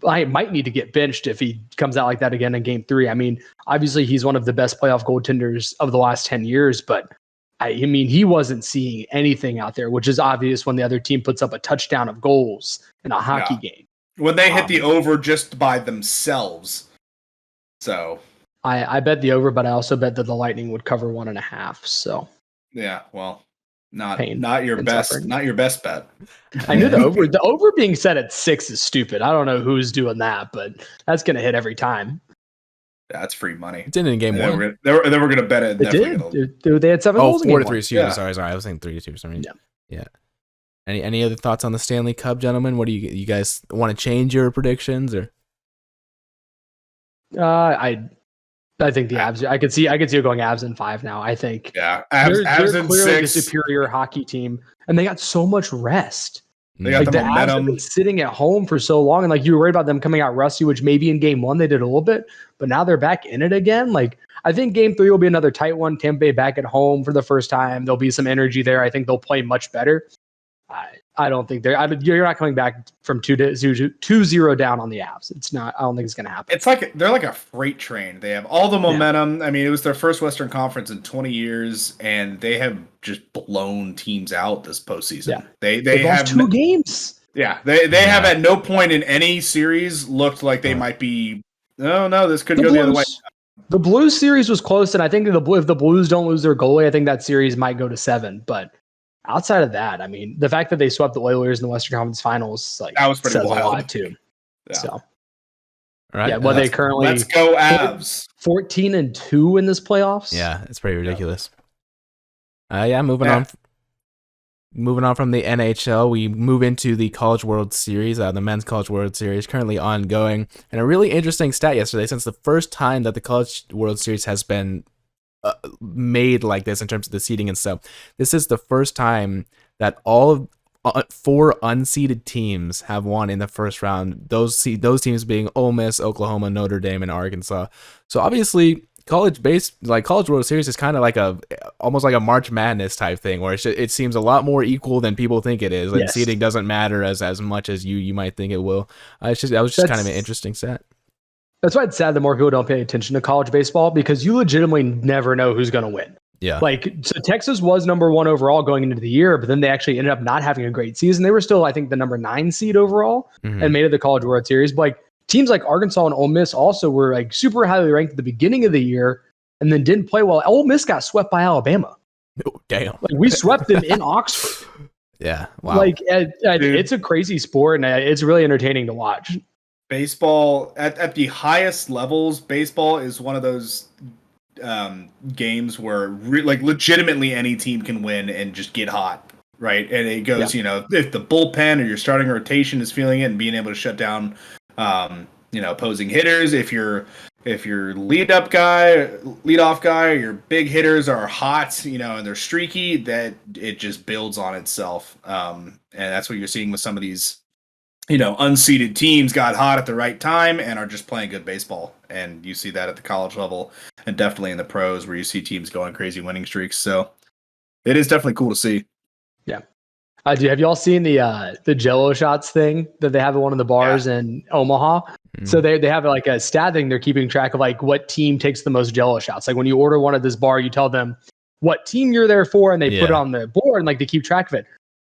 might need to get benched if he comes out like that again in game 3. I mean, obviously he's one of the best playoff goaltenders of the last 10 years, but I mean, he wasn't seeing anything out there, which is obvious when the other team puts up a touchdown of goals in a hockey game. When they hit the over just by themselves. So I bet the over, but I also bet that the Lightning would cover 1.5. So yeah, well, not your best bet. I knew the over being set at 6 is stupid. I don't know who's doing that, but that's going to hit every time. That's free money. It didn't in game 1. They were going to bet it. It did. They had 7 goals. 4-3. Excuse me. Sorry. I was saying 3-2 for some reason. Yeah. Any other thoughts on the Stanley Cup, gentlemen? What do you guys want to change your predictions or? I think the Avs. I could see it going Avs in 5 now. I think. Yeah, Avs they're in clearly 6. the superior hockey team, and they got so much rest. They got the momentum. Avs have been sitting at home for so long, and like you were worried about them coming out rusty, which maybe in game 1 they did a little bit, but now they're back in it again. Like I think game 3 will be another tight one. Tampa Bay back at home for the first time. There'll be some energy there. I think they'll play much better. I don't think you're not coming back from 2-0 down on the Avs. It's not. I don't think it's going to happen. It's like they're like a freight train. They have all the momentum. Yeah. I mean, it was their first Western Conference in 20 years, and they have just blown teams out this postseason. Yeah. They have lost 2 games. Yeah, they have at no point in any series looked like they might be. No, this could go the other way. The Blues series was close, and I think if the Blues don't lose their goalie, I think that series might go to 7. But outside of that, I mean, the fact that they swept the Oilers in the Western Conference Finals, like, that was pretty wild. A lot too. Yeah. So, all right. Yeah, well, they currently let's go Avs 14-2 in this playoffs. Yeah, it's pretty ridiculous. Moving on from the NHL, we move into the College World Series, the Men's College World Series, currently ongoing. And a really interesting stat yesterday, since the first time that the College World Series has been made like this in terms of the seeding and stuff, this is the first time that all of 4 unseeded teams have won in the first round. Those teams being Ole Miss, Oklahoma, Notre Dame, and Arkansas. So obviously, College World Series is kind of almost like a March Madness type thing, where it seems a lot more equal than people think it is. Like, yes. Seeding doesn't matter as much as you might think it will. That was just kind of an interesting set. That's why it's sad that more people don't pay attention to college baseball, because you legitimately never know who's going to win. Yeah. Like, so Texas was number 1 overall going into the year, but then they actually ended up not having a great season. They were still, I think, the number 9 seed overall and made it the College World Series. But like, teams like Arkansas and Ole Miss also were like super highly ranked at the beginning of the year and then didn't play well. Ole Miss got swept by Alabama. Oh, damn. Like, we swept them in Oxford. Yeah. Wow. Like, it's a crazy sport, and it's really entertaining to watch. Baseball at the highest levels, baseball is one of those games where legitimately any team can win and just get hot, right? And it goes, if the bullpen or your starting rotation is feeling it and being able to shut down, opposing hitters. If your leadoff guy, or your big hitters are hot, and they're streaky, that it just builds on itself. And that's what you're seeing with some of these. Unseeded teams got hot at the right time and are just playing good baseball. And you see that at the college level and definitely in the pros, where you see teams going crazy winning streaks. So it is definitely cool to see. Yeah. Have y'all seen the Jell-O shots thing that they have at one of the bars in Omaha? Mm-hmm. So they have like a stat thing. They're keeping track of like what team takes the most Jell-O shots. Like when you order one at this bar, you tell them what team you're there for, and they put it on the board and like they keep track of it.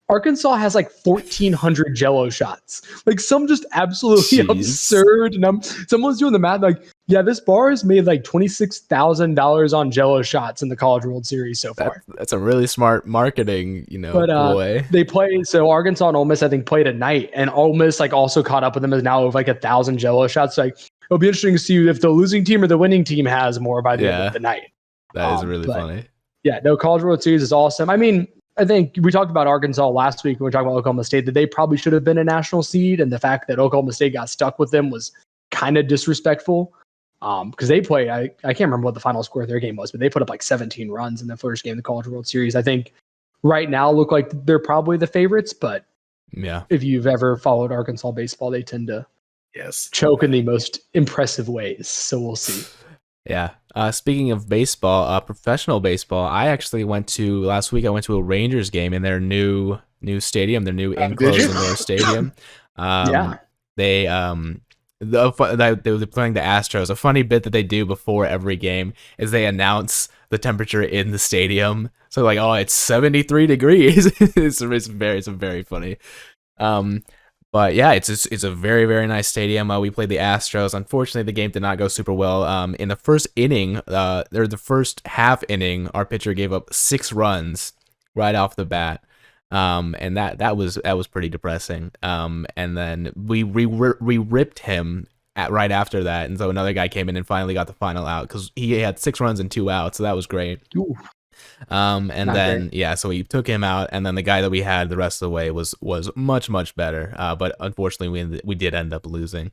Arkansas has like 1,400 Jell-O shots, like some just absolutely absurd number. Someone's doing the math, like, yeah, this bar has made like $26,000 on Jell-O shots in the College World Series so far. That's a really smart marketing, ploy. They play, so Arkansas and Ole Miss, I think, played at night, and Ole Miss like also caught up with them, is now over like 1,000 Jell-O shots. Like, it'll be interesting to see if the losing team or the winning team has more by the end of the night. That is really funny. Yeah, no, College World Series is awesome. I mean, I think we talked about Arkansas last week when we talked about Oklahoma State, that they probably should have been a national seed, and the fact that Oklahoma State got stuck with them was kind of disrespectful. Because they played, I can't remember what the final score of their game was, but they put up like 17 runs in the first game of the College World Series. I think right now look like they're probably the favorites, but if you've ever followed Arkansas baseball, they tend to choke in the most impressive ways. So we'll see. Yeah. Speaking of baseball, professional baseball, I actually last week I went to a Rangers game in their new stadium, their new enclosed indoor stadium. They were playing the Astros. A funny bit that they do before every game is they announce the temperature in the stadium. So like, oh, it's 73 degrees. It's very funny. But yeah, it's a very, very nice stadium. We played the Astros. Unfortunately, the game did not go super well. In the first inning, the first half inning, our pitcher gave up 6 runs right off the bat. And that was pretty depressing. And then we ripped him right after that, and so another guy came in and finally got the final out because he had 6 runs and 2 outs, so that was great. Ooh. And not then great. So we took him out, and then the guy that we had the rest of the way was much better. But unfortunately, we did end up losing.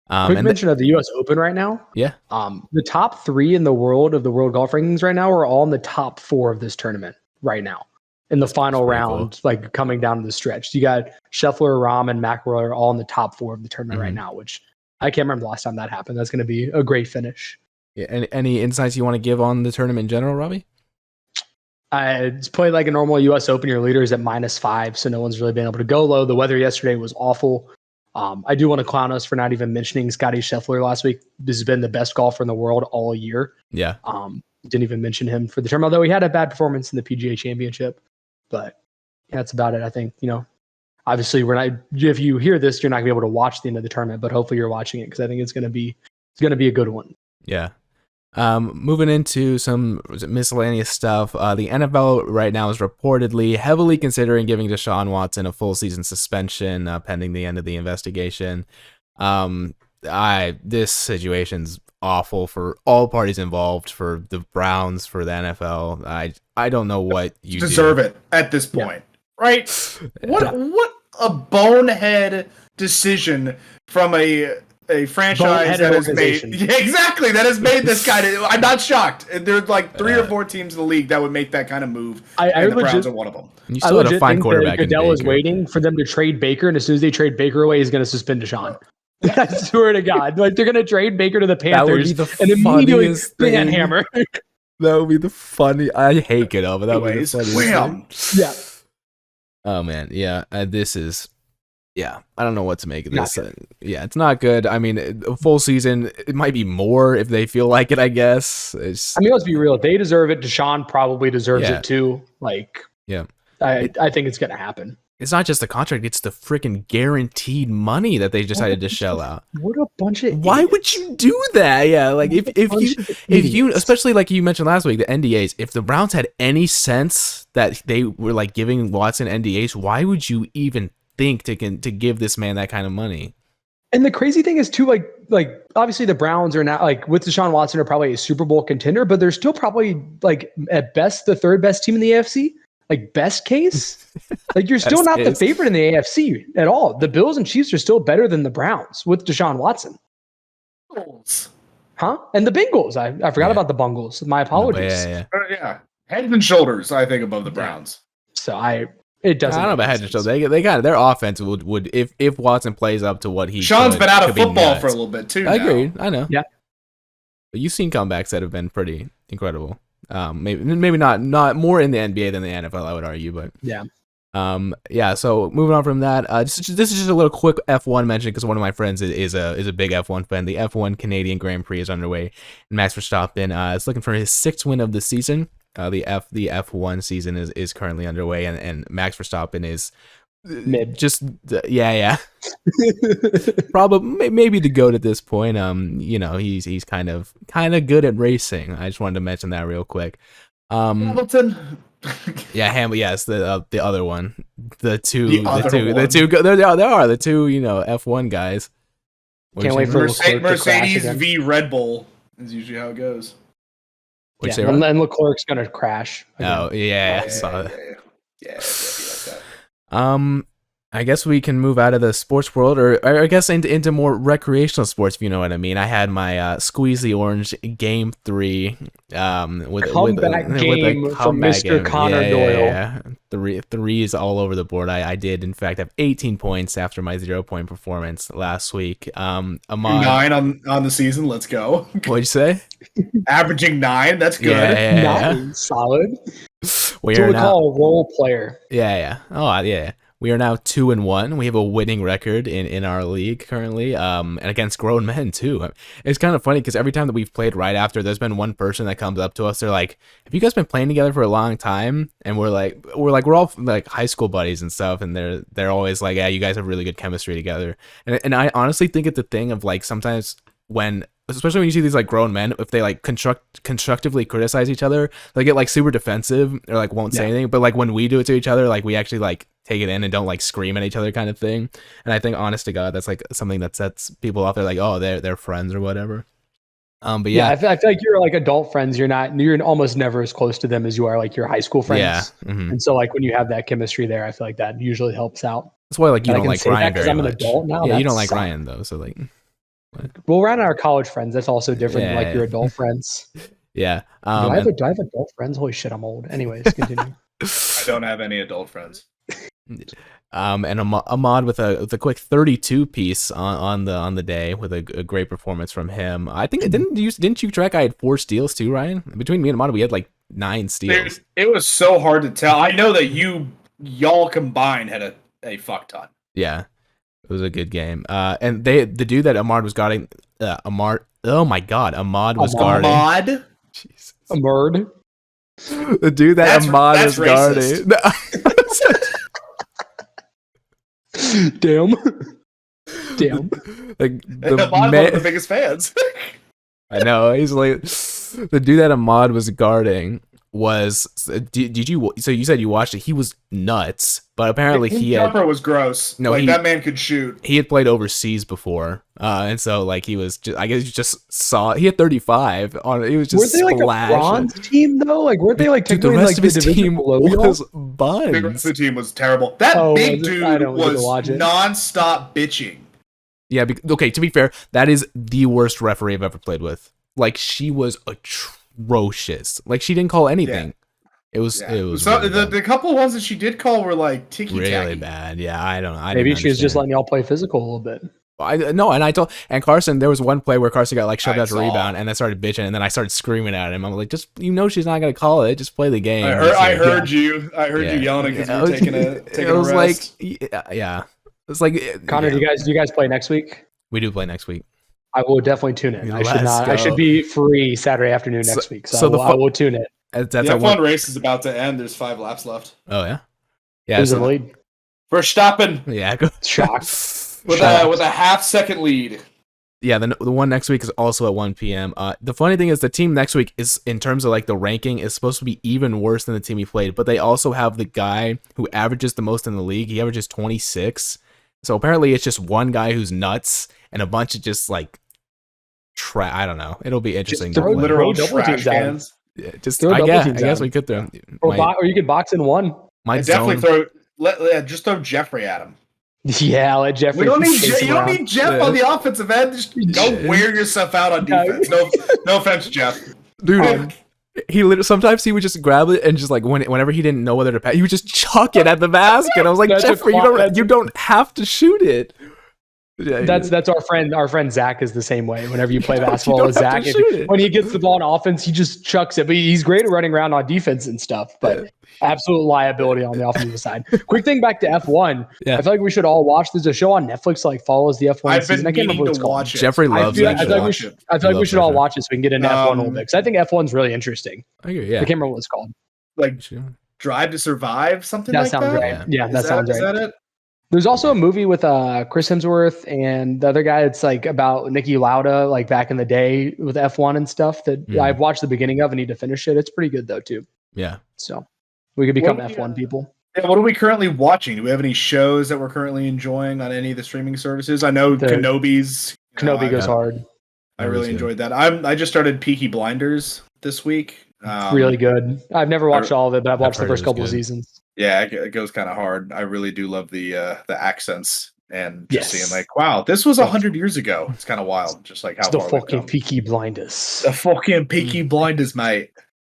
Quick mention of the U.S. Open right now. Yeah. The top 3 in the world of the world golf rankings right now are all in the top 4 of this tournament right now. In the final round, cool. Like coming down to the stretch, you got Scheffler, Rahm, and McIlroy are all in the top 4 of the tournament right now, which I can't remember the last time that happened. That's going to be a great finish. Yeah. Any insights you want to give on the tournament in general, Robbie? It's played like a normal U.S. Open. Your leader is at -5, so no one's really been able to go low. The weather yesterday was awful. I do want to clown us for not even mentioning Scotty Scheffler last week. This has been the best golfer in the world all year. Yeah. Didn't even mention him for the tournament, although he had a bad performance in the PGA Championship. But yeah, that's about it. I think, obviously if you hear this, you're not gonna be able to watch the end of the tournament, but hopefully you're watching it because I think it's gonna be a good one. Yeah. Moving into some miscellaneous stuff. The NFL right now is reportedly heavily considering giving Deshaun Watson a full season suspension pending the end of the investigation. This situation's awful for all parties involved, for the Browns, for the NFL. I don't know what you deserve it at this point, right? What a bonehead decision from a franchise that has made that has made this kind of. I'm not shocked. There's like 3 or 4 teams in the league that would make that kind of move. And the Browns are one of them. You still have to find quarterback. Goodell is waiting for them to trade Baker, and as soon as they trade Baker away, he's going to suspend Deshaun. I swear to God, like they're going to trade Baker to the Panthers and immediately bring that hammer. That would be the funny. I hate Goodell, but that would be the funniest thing. Yeah. Oh man, yeah. This is. Yeah, I don't know what to make of this. Yeah, it's not good. I mean, a full season, it might be more if they feel like it, I guess. Let's be real. They deserve it. Deshaun probably deserves it too. Yeah. I think it's going to happen. It's not just the contract, it's the freaking guaranteed money that they decided to shell out. What a bunch of Why idiots. would you do that? Yeah, like if you especially like you mentioned last week, the NDAs, if the Browns had any sense that they were like giving Watson NDAs, why would you even think to give this man that kind of money? And the crazy thing is too, like obviously the Browns are not like with Deshaun Watson are probably a Super Bowl contender, but they're still probably like at best the 3rd best team in the AFC. Like best case, like you're still not the favorite in the AFC at all. The Bills and Chiefs are still better than the Browns with Deshaun Watson. Huh? And the Bengals. I forgot about the Bungles. My apologies. Yeah. Head and shoulders, I think, above the Browns. So it doesn't. I don't know about head and shoulders. They got their offense would if Watson plays up to what he. Sean's been out of football for a little bit too. I agree. I know. Yeah. But you've seen comebacks that have been pretty incredible. Maybe not more in the NBA than the NFL, I would argue, but yeah. So moving on from that, this is just a little quick F1 mention because one of my friends is a big F1 fan. The F1 Canadian Grand Prix is underway, and Max Verstappen is looking for his 6th win of the season. The F1 season is currently underway, and Max Verstappen is Mid. just probably maybe the GOAT at this point. He's kind of good at racing. I just wanted to mention that real quick. Hamilton. Yes, the other one, the two, There are the two, F1 guys. Can't wait for Mercedes v Red Bull is usually how it goes. And Leclerc's gonna crash again. Oh yeah, I saw that. Yeah, like that. I guess we can move out of the sports world, or I guess into more recreational sports, if you know what I mean. I had my Squeeze the Orange Game 3 with comeback game from Mr. Connor Doyle. Yeah. Threes all over the board. I did, in fact, have 18 points after my 0-point performance last week. Ahmad, 9 on the season. Let's go. What'd you say? Averaging 9. That's good. Yeah. 9, solid. We That's are what we now, call a role player. Yeah. Oh, yeah. We are now 2-1. We have a winning record in our league currently, and against grown men too. It's kind of funny because every time that we've played right after, there's been one person that comes up to us. They're like, "Have you guys been playing together for a long time?" And we're all like high school buddies and stuff. And they're always like, "Yeah, you guys have really good chemistry together." And I honestly think it's a thing of like sometimes when, especially when you see these like grown men, if they like constructively criticize each other, they get like super defensive or like won't say anything. But like when we do it to each other, like we actually like take it in and don't like scream at each other kind of thing. And I think honest to God, that's like something that sets people off. They're like, oh, they're friends or whatever. But yeah, I feel like you're like adult friends. You're almost never as close to them as you are like your high school friends. Yeah. Mm-hmm. And so like when you have that chemistry there, I feel like that usually helps out. That's why like you don't like Ryan very I'm much. an adult now. Yeah, you don't like Ryan though. So like, well, Ryan and our college friends. That's also different than like your adult friends. Yeah. Do I have adult friends? Holy shit, I'm old. Anyways, continue. I don't have any adult friends. And Ahmad with a quick 32 piece on the day with a great performance from him. I think didn't you track I had 4 steals too, Ryan? Between me and Ahmad, we had like 9 steals. It was so hard to tell. I know that y'all combined had a fuck ton. Yeah, it was a good game. And the dude that Ahmad was guarding, Ahmad was guarding. Ahmad? Jesus. Ahmad? The dude that Ahmad was guarding. Damn. Ahmad Like was one of the biggest fans. I know. He's like the dude that Ahmad was guarding was. Did you? So you said you watched it. He was nuts, but apparently His jumper was gross. No, that man could shoot. He had played overseas before, and so like he was just. I guess you just saw he had 35 on. It was just. Weren't they like a bronze team though? Like weren't they like the rest of his team was buns. The rest of the team was terrible. That big dude was nonstop bitching. Yeah. Okay. To be fair, that is the worst referee I've ever played with. Like she was atrocious. Like she didn't call anything. Yeah. It was. So really the couple ones that she did call were like ticky-tacky. Really bad. Yeah, I don't know. Maybe she was just letting y'all play physical a little bit. And Carson, there was one play where Carson got like shoved out to rebound, and I started bitching, and then I started screaming at him. I'm like, she's not gonna call it. Just play the game. I heard you yelling because you were taking a rest. It was like, yeah. It's like Connor, do you guys play next week? We do play next week. I will definitely tune in. I should be free Saturday afternoon next week, so I will tune in. That's the F1 race is about to end. There's 5 laps left. Oh yeah, yeah. Who's in the lead? Verstappen. Yeah, shocked. with a half-second lead. Yeah, the one next week is also at 1 p.m. The funny thing is the team next week is, in terms of like the ranking, is supposed to be even worse than the team he played, but they also have the guy who averages the most in the league. He averages 26. So apparently it's just one guy who's nuts and a bunch of just like I don't know. It'll be interesting. Just literal trash cans. Yeah, I guess we could throw. Or you could box in one. Definitely just throw Jeffrey at him. Yeah, let Jeffrey. You don't need Jeff on the offensive end. Just don't wear yourself out on defense. No offense, Jeff. Dude, he literally sometimes he would just grab it and just like whenever he didn't know whether to pass, he would just chuck it at the basket. I was like, Jeffrey, you don't have to shoot it. That's our friend. Our friend Zach is the same way. Whenever you play basketball with don't have Zach, to shoot it. when he gets the ball on offense, he just chucks it. But he's great at running around on defense and stuff. But absolute liability on the offensive side. Quick thing back to F1. Yeah. I feel like we should all watch. There's a show on Netflix that like follows the F1 I've season. been I can't remember meaning what it's to called. watch it. Jeffrey loves I that feel show. like we should all watch it so we can get into F1 a little bit. Because I think F1's really interesting. I agree, I can't remember what it's called. Like Drive to Survive, something That like sounds that. right. Yeah, that Is sounds right. Is that it? There's also a movie with Chris Hemsworth and the other guy. It's like about Niki Lauda, like back in the day with F1 and stuff. That I've watched the beginning of and need to finish it. It's pretty good though too. Yeah. So we could become What F1 people. Yeah, what are we currently watching? Do we have any shows that we're currently enjoying on any of the streaming services? I know Kenobi's. Kenobi goes hard. I really enjoyed that. I just started Peaky Blinders this week. Really good. I've never watched all of it, but I've watched the first couple of seasons. Yeah, it goes kind of hard. I really do love the accents and just seeing like, wow, this was 100 years ago. It's kind of wild, just like how the far fucking Peaky Blinders. The fucking Peaky Blinders, mate.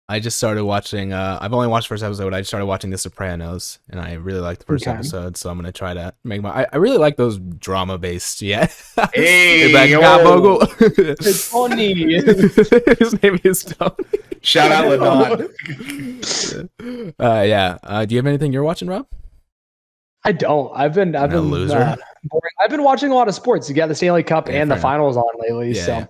I just started watching. I've only watched the first episode. I just started watching The Sopranos, and I really liked the first episode. So I'm gonna try to make my. I really like those drama based. Yeah. Hey, it's funny. His name is Tony. Shout out Ladon. Yeah. Do you have anything you're watching, Rob? I don't. I've been boring. I've been watching a lot of sports. You got the Stanley Cup and the finals on lately, so I've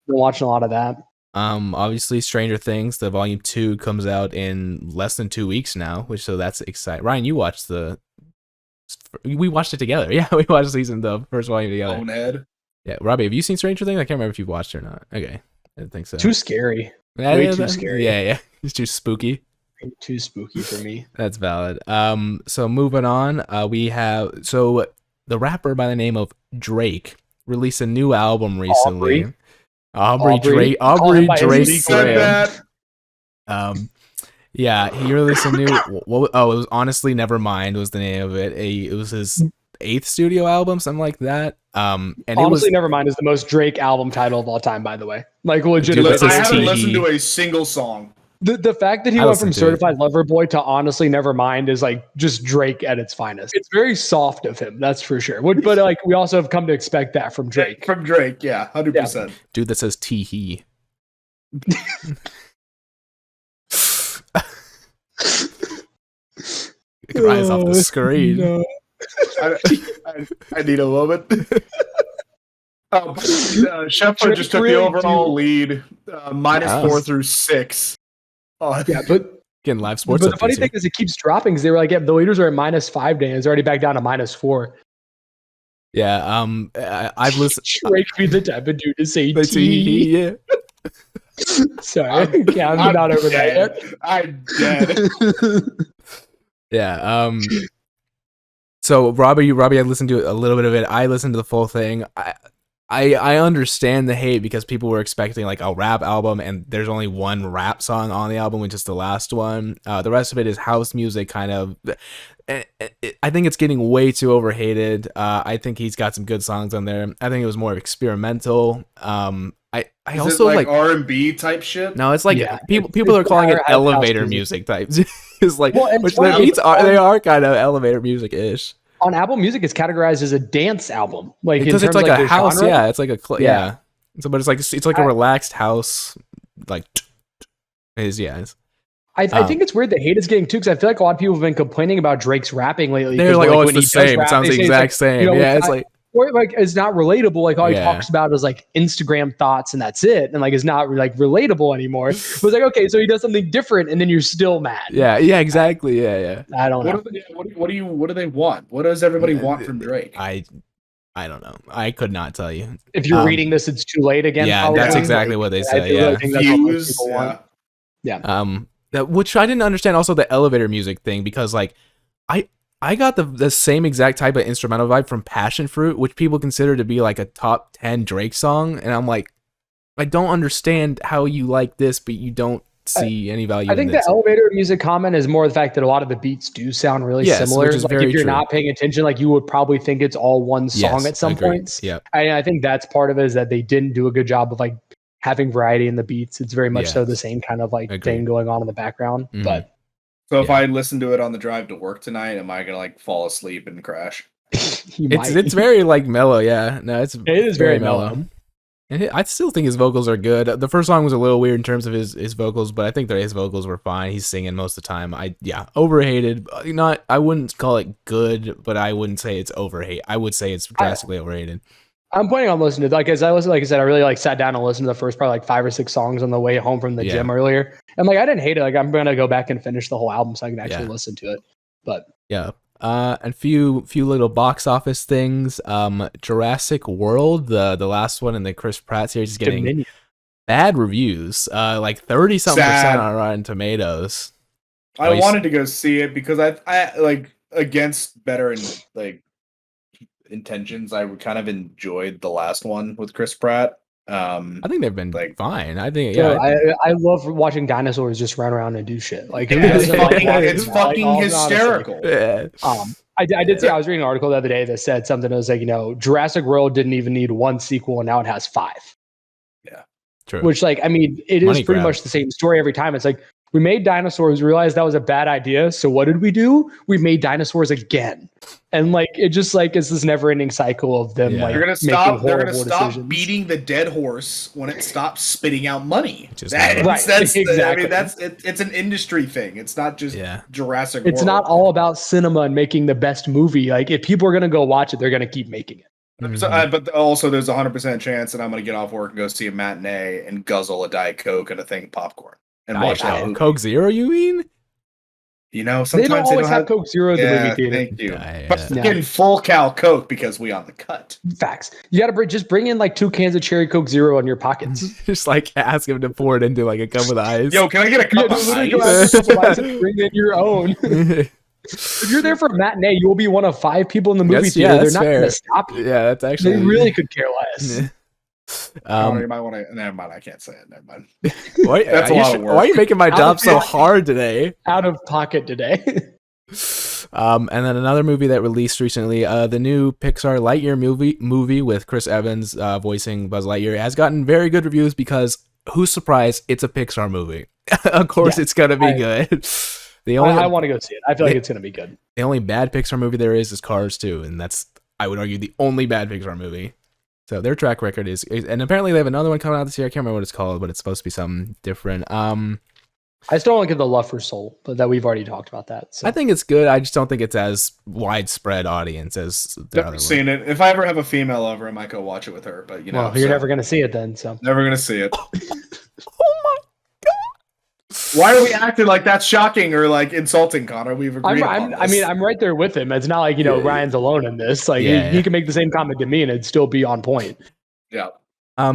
been watching a lot of that. Obviously Stranger Things, the volume 2 comes out in less than 2 weeks now, so that's exciting. Ryan, you watched we watched it together. Yeah, we watched the first volume together. Bonehead. Yeah, Robbie, have you seen Stranger Things? I can't remember if you watched it or not. Okay, I didn't think so. Too scary. Way too scary. Yeah, it's too spooky. Too spooky for me. That's valid. So moving on, we have the rapper by the name of Drake released a new album recently. Aubrey Drake Graham. Yeah, he released a new. It was Honestly Nevermind was the name of it. It was his 8th studio album, something like that. And Honestly Nevermind is the most Drake album title of all time, by the way. Like legitimately, I haven't listened to a single song. The fact that he went from Certified Lover Boy to Honestly Nevermind is like just Drake at its finest. It's very soft of him, that's for sure. But like we also have come to expect that from Drake. From Drake, yeah, 100%. Dude that says tee-hee. Cries off the screen. No. I need a moment. Shepard just took the overall lead, -4 through 6. Yeah, but getting live sports. But the funny thing is, it keeps dropping because they were like, the leaders are at -5 days. It's already back down to -4. Yeah, I've listened. Drake be the type of dude to say T. Yeah. Sorry, I'm not over that yet. I'm dead. Yeah. So Robbie, I listened to a little bit of it. I listened to the full thing. I understand the hate because people were expecting like a rap album, and there's only one rap song on the album, which is the last one. The rest of it is house music, kind of. I think it's getting way too overhated. I think he's got some good songs on there. I think it was more experimental. I is also it like R&B type shit. No, it's like people are calling it elevator music types. It's like which their beats are kind of elevator music ish. On Apple Music, it's categorized as a dance album, like because it's like a house. Genre. Yeah, it's like a yeah. So, but it's like a relaxed house, like I think it's weird the hate is getting too, because I feel like a lot of people have been complaining about Drake's rapping lately. They're like, oh, it's the same. It sounds the exact same. Yeah, it's like. Or like it's not relatable. Like all he talks about is like Instagram thoughts and that's it, and like it's not like relatable anymore. It was like, okay, so he does something different, and then you're still mad. Yeah, exactly. Yeah. I don't know. What do they want? What does everybody want from Drake? I don't know. I could not tell you. If you're reading this, it's too late again. Yeah, that's exactly what they say. Yeah, think that's what most people want. Yeah. Which I didn't understand. Also, the elevator music thing, because like I got the same exact type of instrumental vibe from Passion Fruit, which people consider to be like a top 10 Drake song. And I'm like, I don't understand how you like this, but you don't see any value in this. I think the elevator music comment is more the fact that a lot of the beats do sound really similar. Which is like very if you're true. Not paying attention, like you would probably think it's all one song at some points. Yeah. I think that's part of it, is that they didn't do a good job of like having variety in the beats. It's very much so the same kind of like thing going on in the background. Mm-hmm. But so if I listen to it on the drive to work tonight, am I gonna like fall asleep and crash? It's very like mellow, yeah. No, it is very mellow. And I still think his vocals are good. The first song was a little weird in terms of his vocals, but I think that his vocals were fine. He's singing most of the time. Overhated. I wouldn't call it good, but I wouldn't say it's overhated. I would say it's drastically overhated. I'm planning on listening to, like I said, I really really sat down and listened to the first probably like 5 or 6 songs on the way home from the gym earlier. And like I didn't hate it. Like I'm gonna go back and finish the whole album so I can actually listen to it. But yeah. And few little box office things. Jurassic World, the last one in the Chris Pratt series, is getting bad reviews. Like 30-something% on Rotten Tomatoes. I wanted to go see it because I like against better intentions. I kind of enjoyed the last one with Chris Pratt. I think they've been fine. I think I love watching dinosaurs just run around and do shit. Like it's fucking hysterical. Yeah. I did see. I was reading an article the other day that said something that was like, Jurassic World didn't even need 1 sequel, and now it has 5. Yeah, true. Which, like, I mean, it is pretty much the same story every time. It's like we made dinosaurs, realized that was a bad idea. So what did we do? We made dinosaurs again, and like it just like it's this never-ending cycle of them. Like they're gonna stop. They're gonna stop decisions. beating the dead horse when it stops spitting out money. Exactly. I mean, it's an industry thing. It's not just Jurassic World. It's not all about cinema and making the best movie. Like if people are gonna go watch it, they're gonna keep making it. Mm-hmm. But also, there's 100% chance that I'm gonna get off work and go see a matinee and guzzle a Diet Coke and a thing of popcorn and watch that movie. Coke Zero, you mean? Sometimes they don't always have Coke Zero at the movie theater. Thank you. But getting full cal Coke because we on the cut. Facts. You gotta just bring in like 2 cans of cherry Coke Zero in your pockets. Just like ask him to pour it into like a cup of ice. Yo, can I get a cup of ice? Bring in your own. If you're there for a matinee, you will be one of 5 people in the movie theater. They're not going to stop you. Yeah, that's actually. They really could care less. You might want to. Never mind. I can't say it. Never mind. That's a lot of work. Why are you making my job so hard today? Out of pocket today. And then another movie that released recently, the new Pixar Lightyear movie with Chris Evans voicing Buzz Lightyear has gotten very good reviews because who's surprised? It's a Pixar movie. Of course, it's gonna be good. I want to go see it. I feel like it's going to be good. The only bad Pixar movie there is Cars 2, and that's, I would argue, the only bad Pixar movie. So their track record is, and apparently they have another one coming out this year. I can't remember what it's called, but it's supposed to be something different. I still don't get the love for Soul, but that we've already talked about that. So. I think it's good. I just don't think it's as widespread audience as the other one. Seen it. If I ever have a female lover, I might go watch it with her. But you're never going to see it then. So never going to see it. Oh my. Why are we acting like that's shocking or like insulting, Connor? We've agreed on this. I mean, I'm right there with him. It's not like, Ryan's alone in this. Like he can make the same comment to me and it'd still be on point. Yeah.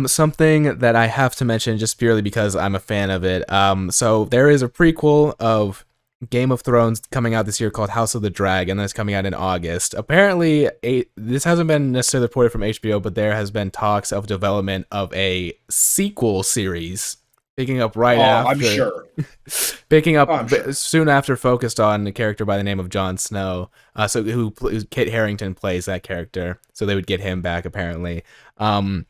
Something that I have to mention just purely because I'm a fan of it. So there is a prequel of Game of Thrones coming out this year called House of the Dragon that's coming out in August. Apparently, this hasn't been necessarily reported from HBO, but there has been talks of development of a sequel series. Picking up after. I'm sure. Picking up soon after, focused on a character by the name of Jon Snow. Who Kit Harington plays that character. So they would get him back apparently. And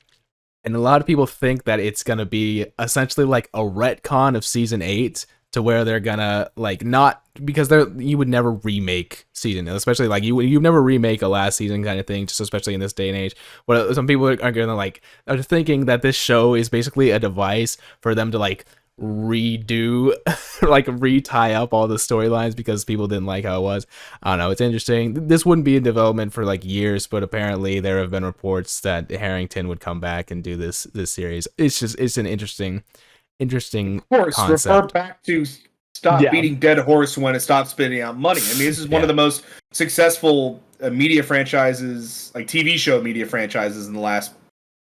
a lot of people think that it's gonna be essentially like a retcon of season 8, to where they're gonna like not because you would never remake season, especially like you never remake a last season kind of thing, just especially in this day and age. But some people are gonna are thinking that this show is basically a device for them to like redo like re-tie up all the storylines because people didn't like how it was. I don't know, it's interesting. This wouldn't be in development for like years, but apparently there have been reports that Harrington would come back and do this series. It's an interesting of course concept. Refer back to stop beating dead horse when it stops spitting out money. I mean, this is one of the most successful media franchises, like TV show media franchises in the last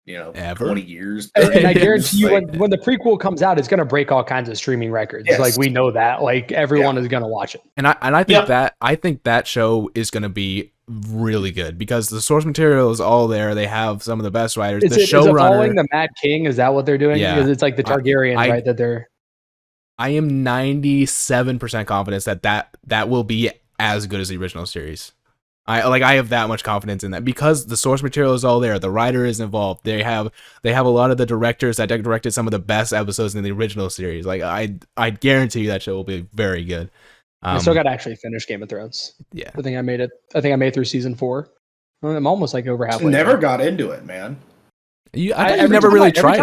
ever 20 years. And I guarantee you when the prequel comes out, it's going to break all kinds of streaming records. Yes. Like we know that, like everyone is going to watch it. And I think that show is going to be really good because the source material is all there. They have some of the best writers. Is it following the Mad King? Is that what they're doing? Yeah. Because it's like the Targaryens, right? That they're. I am 97% confident that will be as good as the original series. I have that much confidence in that because the source material is all there. The writer is involved. They have a lot of the directors that directed some of the best episodes in the original series. Like I guarantee you that show will be very good. I still got to actually finish Game of Thrones. Yeah. I think I made it. I think I made it through season 4. I'm almost like over halfway. Never got into it, man. I never really tried it.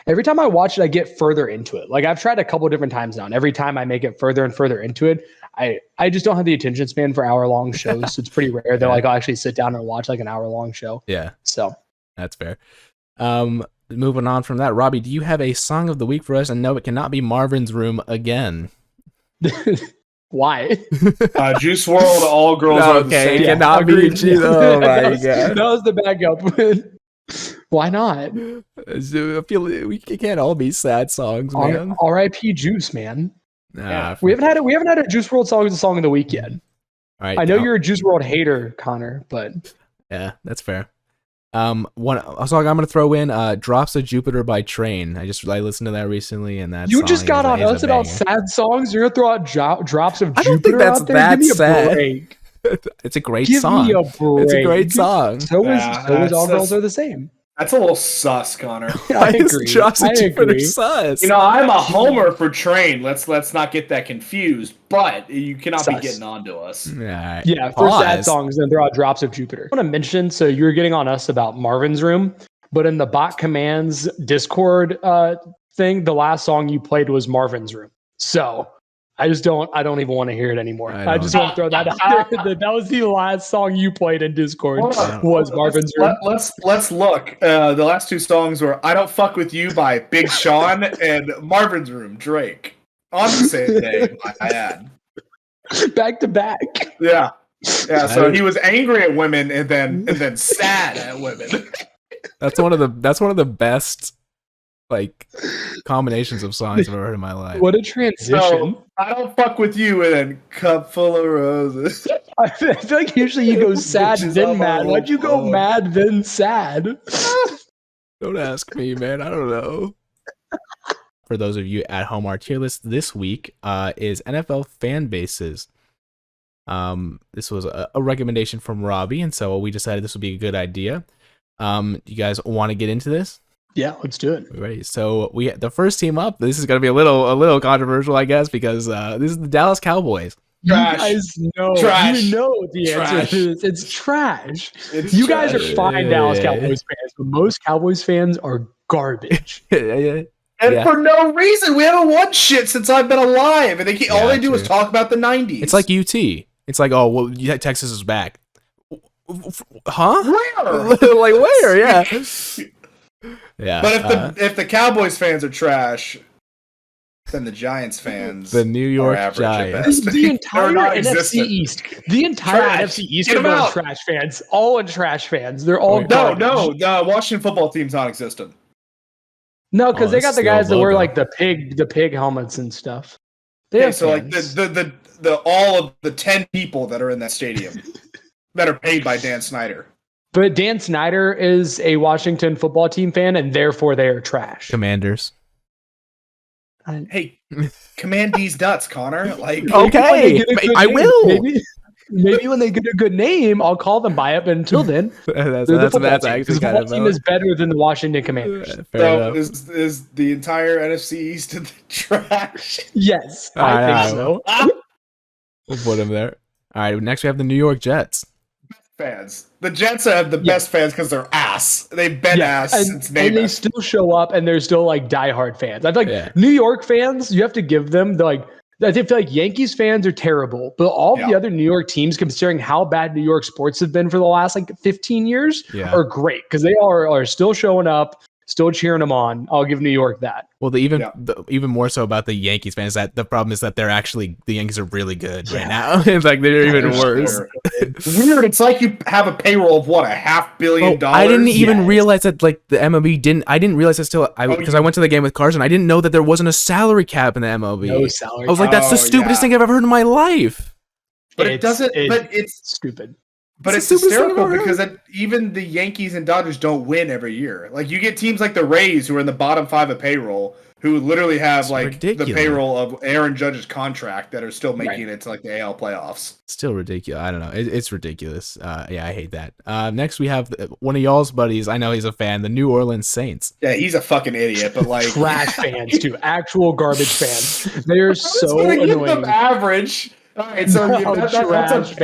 Every time I watch it, I get further into it. Like I've tried a couple different times now, and every time I make it further and further into it, I just don't have the attention span for hour-long shows. So it's pretty rare that like I'll actually sit down and watch like an hour-long show. Yeah. So that's fair. Moving on from that, Robbie, do you have a song of the week for us? And no, it cannot be Marvin's Room again. Why? Juice WRLD, All Girls Are the Same. It cannot be. Oh my god, that was the backup. Why not? I feel we can't all be sad songs, man. R.I.P. Juice, man. Nah, we haven't had a Juice WRLD song as a song of the week yet. All right, I know you're a Juice WRLD hater, Connor, but yeah, that's fair. One song I'm gonna throw in, "Drops of Jupiter" by Train. I listened to that recently, and that you just got on us about sad songs. You're gonna throw out "Drops of Jupiter." I don't think that's out there? that Give me a sad. Break. It's a great Give song. me a break. It's a great song. So is All Girls Are the Same. That's a little sus, Connor. Why is Drops of Jupiter sus? You know, I'm a homer for Train. Let's not get that confused. But you cannot be getting on to us. Right. Yeah, for sad songs, then throw out Drops of Jupiter. I want to mention, so you were getting on us about Marvin's Room, but in the Bot Commands Discord thing, the last song you played was Marvin's Room. So I don't even want to hear it anymore. I just want to throw that out there. That was the last song you played in Discord was Marvin's Room. Let's look. The last 2 songs were "I Don't Fuck With You" by Big Sean and "Marvin's Room" Drake. On the same day, I add. Back to back. Yeah. So he was angry at women and then sad at women. That's one of the best like combinations of songs I've ever heard in my life. What a transition! So, "I Don't Fuck With You" and then "Cup Full of Roses." I feel like usually you go sad then mad. Why'd you go mad then sad? Don't ask me, man. I don't know. For those of you at home, our tier list this week is NFL fan bases. This was a recommendation from Robbie, and so we decided this would be a good idea. You guys want to get into this? Yeah, let's do it. Ready? So the first team up. This is going to be a little controversial, I guess, because this is the Dallas Cowboys. Trash. You guys know. Trash. You know the answer to this. It's trash. You guys are fine Dallas Cowboys fans, but most Cowboys fans are garbage. And for no reason. We haven't won shit since I've been alive. And all they do is talk about the 90s. It's like UT. It's like, oh, well, Texas is back. Huh? Where? Like, where? Yeah. Yeah. But if the Cowboys fans are trash, then the Giants fans, the New York Giants, the entire NFC East, NFC East are trash fans. All trash fans. They're all garbage. No. The Washington football team's non-existent. No, because they got the guys that wear like the pig helmets and stuff. So like the all of the 10 people that are in that stadium that are paid by Dan Snyder. But Dan Snyder is a Washington football team fan, and therefore they are trash. Commanders. Hey, command these nuts, Connor. Like, okay, I will. Maybe when they get a good name, I'll call them by it. But until then, that's actually kind of. The team is better than the Washington Commanders. So is the entire NFC East in the trash? Yes, I think so. We'll put them there. All right. Next, we have the New York Jets. Fans. The Jets have the best fans because they're ass. They've been ass since and they still show up, and they're still like diehard fans. I feel like New York fans, you have to give them I feel like Yankees fans are terrible, but all the other New York teams, considering how bad New York sports have been for the last like 15 years, are great because they are still showing up, still cheering them on. I'll give New York that. Well, even more so about the Yankees fans, that the problem is that the Yankees are really good right now. It's like they're even worse. Weird. It's like you have a payroll of $500 million. I didn't even realize that like the MLB didn't. I didn't realize this till because I went to the game with Carson. I didn't know that there wasn't a salary cap in the MLB. No salary. I was like, that's the stupidest thing I've ever heard in my life. But it's stupid. But it's hysterical because even the Yankees and Dodgers don't win every year. Like, you get teams like the Rays who are in the bottom 5 of payroll who literally have It's like ridiculous. the payroll of Aaron Judge's contract that are still making it to like the AL playoffs. Still ridiculous. I don't know. It's ridiculous. Yeah, I hate that. Next, we have one of y'all's buddies. I know he's a fan. The New Orleans Saints. Yeah, he's a fucking idiot, but like trash fans too, actual garbage fans. They are so annoying. Average. All right, so that's a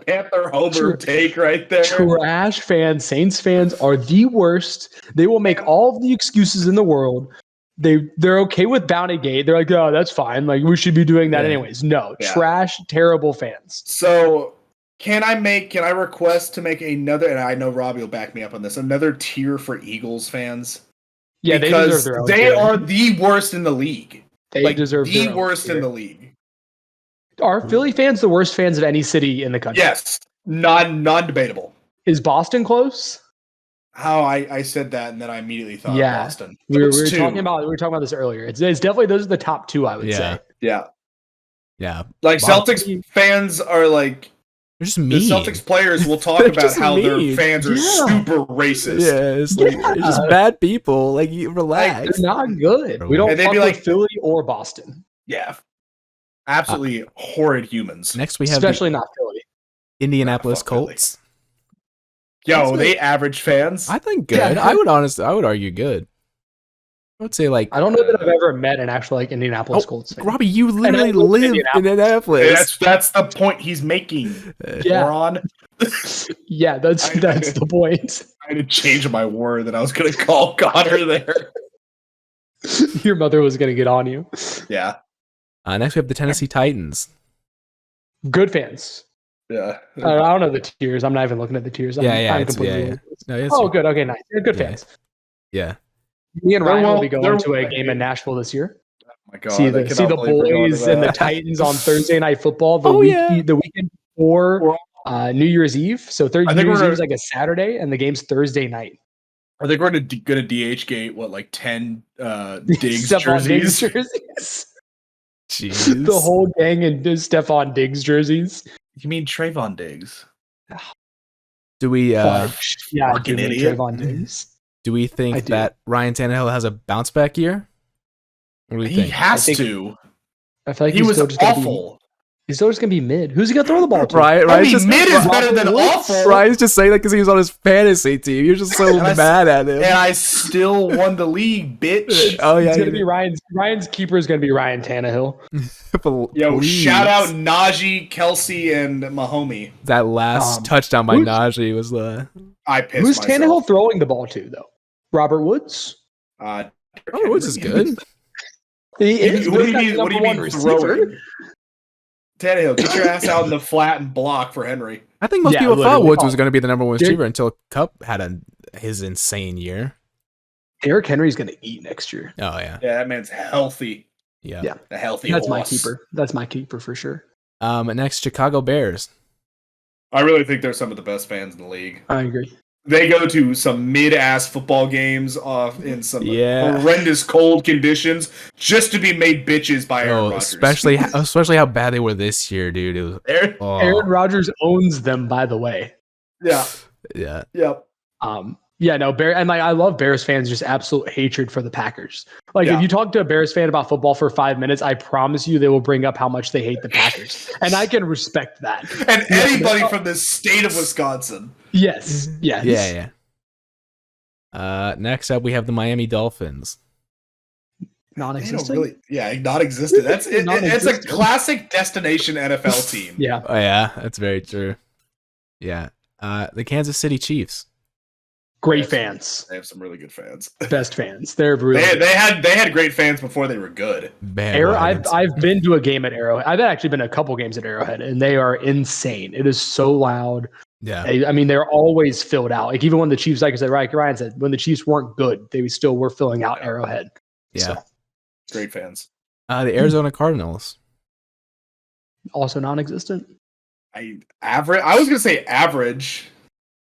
Panther homer take right there. Trash fans, Saints fans are the worst. They will make all of the excuses in the world. They're okay with Bountygate. They're like, oh, that's fine. Like we should be doing that anyways. No, trash, terrible fans. So can I request to make another? And I know Robbie will back me up on this. Another tier for Eagles fans. Yeah, they deserve their own. They are the worst in the league. They deserve the worst in the league. Are Philly fans the worst fans of any city in the country? Yes, non-debatable. Is Boston close? How I said that and then I immediately thought Boston. We were talking about this earlier. It's definitely those are the top two, I would say. Yeah. Boston. Like Celtics fans are like they're just mean. The Celtics players will talk about how their fans are super racist. Yeah, it's like they're just bad people. Like you relax. Like, they're not good. We don't fuck with Philly or Boston. Yeah. Absolutely horrid humans. Next we have especially not Philly. Indianapolis Colts. Yo, they average fans. I think good. Yeah. I would argue good. I would say like I don't know that I've ever met an actual like Indianapolis Colts fan. Robbie, you literally live in Indianapolis. That's the point he's making. Moron. Yeah, that's the point. I had to change my word that I was going to call Connor there. Your mother was going to get on you. Yeah. Next we have the Tennessee Titans. Good fans. Yeah. I don't know the tiers. I'm not even looking at the tiers. Yeah. No, good. Okay, nice. They're good fans. Yeah. Me and Ryan will be going to a game in Nashville this year. Oh my God. See the boys and the Titans on Thursday Night Football the weekend before New Year's Eve. So New Year's Eve is like a Saturday, and the game's Thursday night. Are they going to DH gate, like 10 Diggs jerseys? Jeez. The whole gang in Stephon Diggs jerseys. You mean Trayvon Diggs? Do we fucking idiot. Trayvon Diggs? Do we think that Ryan Tannehill has a bounce back year? What do we think? He has to. I feel like he was awful. He's still just gonna be mid. Who's he gonna throw the ball to? Ryan's just mid is better than awful. Ryan's just saying that because he was on his fantasy team. You're just so mad at him. And I still won the league, bitch. Oh yeah, it's gonna be Ryan's keeper is gonna be Ryan Tannehill. Yo, shout out Najee, Kelsey, and Mahomes. That last touchdown by Najee was the. I pissed Who's myself. Tannehill throwing the ball to though? Robert Woods. Robert Woods is good. What do you mean throwing? Tannehill, get your ass out in the flat and block for Henry. I think most people thought Woods was going to be the number one receiver until Cup had his insane year. Derrick Henry's going to eat next year. Oh, yeah. Yeah, that man's healthy. Yeah. A healthy That's horse. my keeper. That's my keeper for sure. Next, Chicago Bears. I really think they're some of the best fans in the league. I agree. They go to some mid-ass football games in some horrendous cold conditions just to be made bitches by Aaron Rodgers. Especially how bad they were this year, dude. It was, Aaron Rodgers owns them, by the way. Yeah. Yeah. Yep. I love Bears fans, just absolute hatred for the Packers. If you talk to a Bears fan about football for 5 minutes, I promise you they will bring up how much they hate the Packers. And I can respect that. And anybody from the state of Wisconsin. Yes. Yeah. Next up, we have the Miami Dolphins. Non-existent? Non-existent. It's a classic destination NFL team. Yeah. Oh, yeah, that's very true. Yeah. The Kansas City Chiefs. Great fans. They have some really good fans. Best fans. They're really they had great fans before they were good. I've been to a game at Arrowhead. I've actually been to a couple games at Arrowhead, and they are insane. It is so loud. Yeah. I mean, they're always filled out. Like even when the Chiefs, like I said, Ryan said, when the Chiefs weren't good, they still were filling out Arrowhead. Yeah. So. Great fans. The Arizona Cardinals. Also non-existent. I was gonna say average.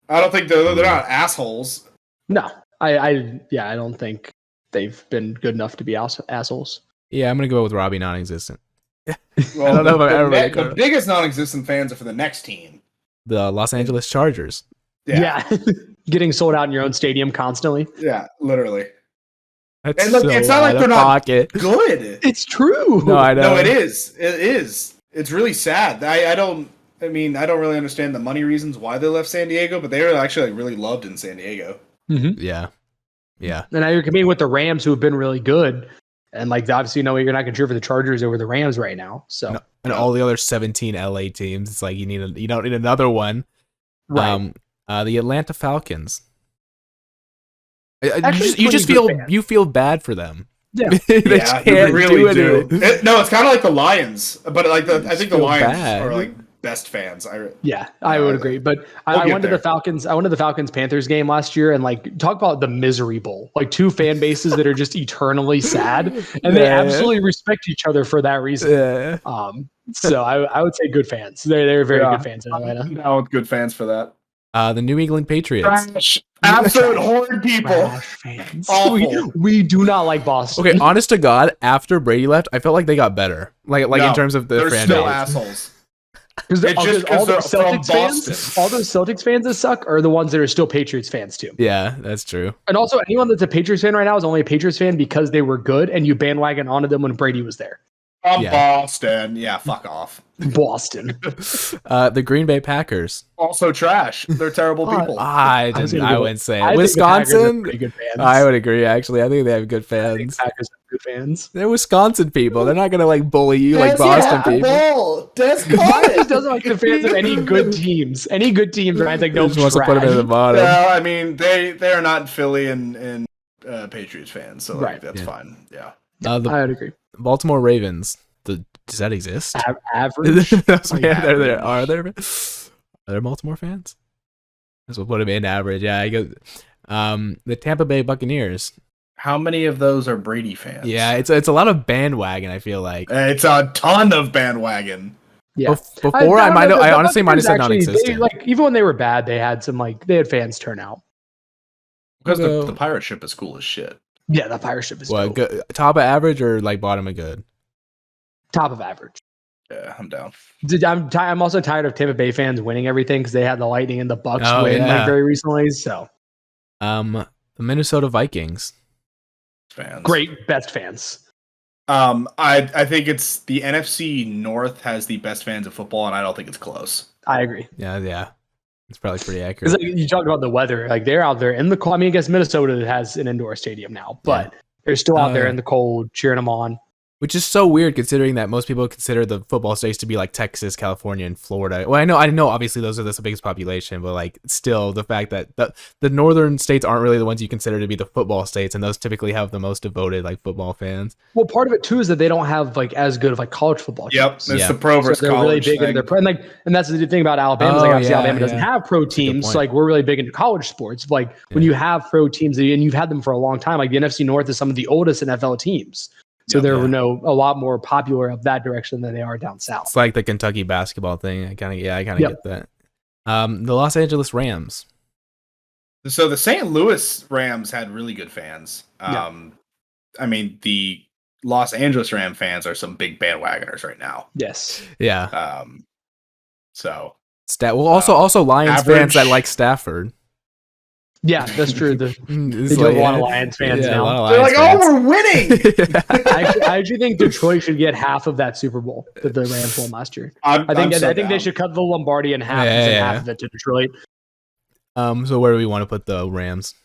I don't think they're not assholes. No, I don't think they've been good enough to be assholes. Yeah, I'm gonna go with Robbie, non-existent. Well, I don't know if I've ever the biggest non-existent fans are for the next team, the Los Angeles Chargers. Yeah. Getting sold out in your own stadium constantly. Yeah, literally. That's And look, so it's not like out they're of not pocket. good. It's true. No, I know. No, it is. It is. It's really sad. I don't really understand the money reasons why they left San Diego, but they were actually like really loved in San Diego. Mm-hmm. Yeah. Yeah. And now you're competing with the Rams, who have been really good. And like obviously, you're not going to cheer for the Chargers over the Rams right now. So And all the other 17 LA teams, it's like you don't need another one. right. The Atlanta Falcons. Actually, You feel bad for them. Yeah. They Yeah, can't you really do. anything. No, it's kind of like the Lions, but like I think the feel Lions bad. are like best fans. I would agree. But I went to the Falcons. I went to the Falcons Panthers game last year, and like talk about the misery bowl. Like two fan bases that are just eternally sad, and they absolutely respect each other for that reason. Yeah. So I would say good fans. They're very good fans in Atlanta. No, good fans for that. The New England Patriots. Trash. Absolute horrid people. Trash fans. Awful. We do not like Boston. Okay, honest to God, after Brady left, I felt like they got better. Like No, in terms of the they're fan still base. assholes. Because It's just 'cause all the they're from Celtics fans, Boston. all those Celtics fans that suck are the ones that are still Patriots fans too. Yeah, that's true. And also, anyone that's a Patriots fan right now is only a Patriots fan because they were good, and you bandwagon onto them when Brady was there. From Yeah. Boston. Yeah, fuck off. Boston. The Green Bay Packers. Also trash. They're terrible people. I was gonna go- wouldn't say I it. think the Packers are Wisconsin. pretty good fans. I would agree. Actually, I think they have good I think fans. Packers have good fans. They're Wisconsin people. They're not gonna like bully you like Boston people. Ryan just doesn't like the fans of any good teams. Any good teams, Ryan's like, no, Just wants to put them at the trash. bottom. No, I mean they are not Philly and Patriots fans, so like, Right. that's Yeah. fine. Yeah. The I would agree. Baltimore Ravens. Does that exist? Average. Are there Baltimore fans? That's what put them in average. Yeah, I go. The Tampa Bay Buccaneers. How many of those are Brady fans? Yeah, it's a lot of bandwagon. I feel like It's a ton of bandwagon. Yeah. before I honestly might have said Buccaneers actually, non-existent. like even when they were bad, they had fans turn out. Because Although- the pirate ship is cool as shit. Yeah, the pirate ship is What, dope. top of average or like bottom of good? Top of average. Yeah, I'm down. I'm also tired of Tampa Bay fans winning everything because they had the Lightning and the Bucks Oh, win yeah. like very recently. So The Minnesota Vikings. Fans. great, best fans. I think it's the NFC North has the best fans of football, and I don't think it's close. I agree. Yeah. It's probably pretty Because accurate. like, you talked about the weather, like they're out there in the cold. I mean, I guess Minnesota has an indoor stadium now, but they're still out there yeah. in the cold, cheering them on. Which is so weird considering that most people consider the football states to be like Texas, California, and Florida. Well, I know obviously those are the biggest population, but like still the fact that the northern states aren't really the ones you consider to be the football states, and those typically have the most devoted like football fans. Well, part of it too is that they don't have like as good of like college football. Yep, teams. it's Yeah. the pro So versus they're really college big thing. into their and that's the thing about Alabama. Is like Oh, obviously yeah, Alabama doesn't yeah. have pro good teams. point. So like we're really big into college sports. Like when you have pro teams and you've had them for a long time, like the NFC North is some of the oldest NFL teams. So Yep. they're Yeah. a lot more popular of that direction than they are down south. It's like the Kentucky basketball thing. I kind of Yep. get that. The Los Angeles Rams. So the St. Louis Rams had really good fans. Yeah. I mean, the Los Angeles Ram fans are some big bandwagoners right now. Yes. Yeah. So Also Lions average- fans that like Stafford. Yeah, that's true. They It's do have a lot of Lions fans yeah, a now. lot of they're like, Lions "Oh, we're winning." I actually think Detroit should get half of that Super Bowl that the Rams won last year. I'm I think so they down. should cut the Lombardi in half and send half of it to Detroit. So where do we want to put the Rams?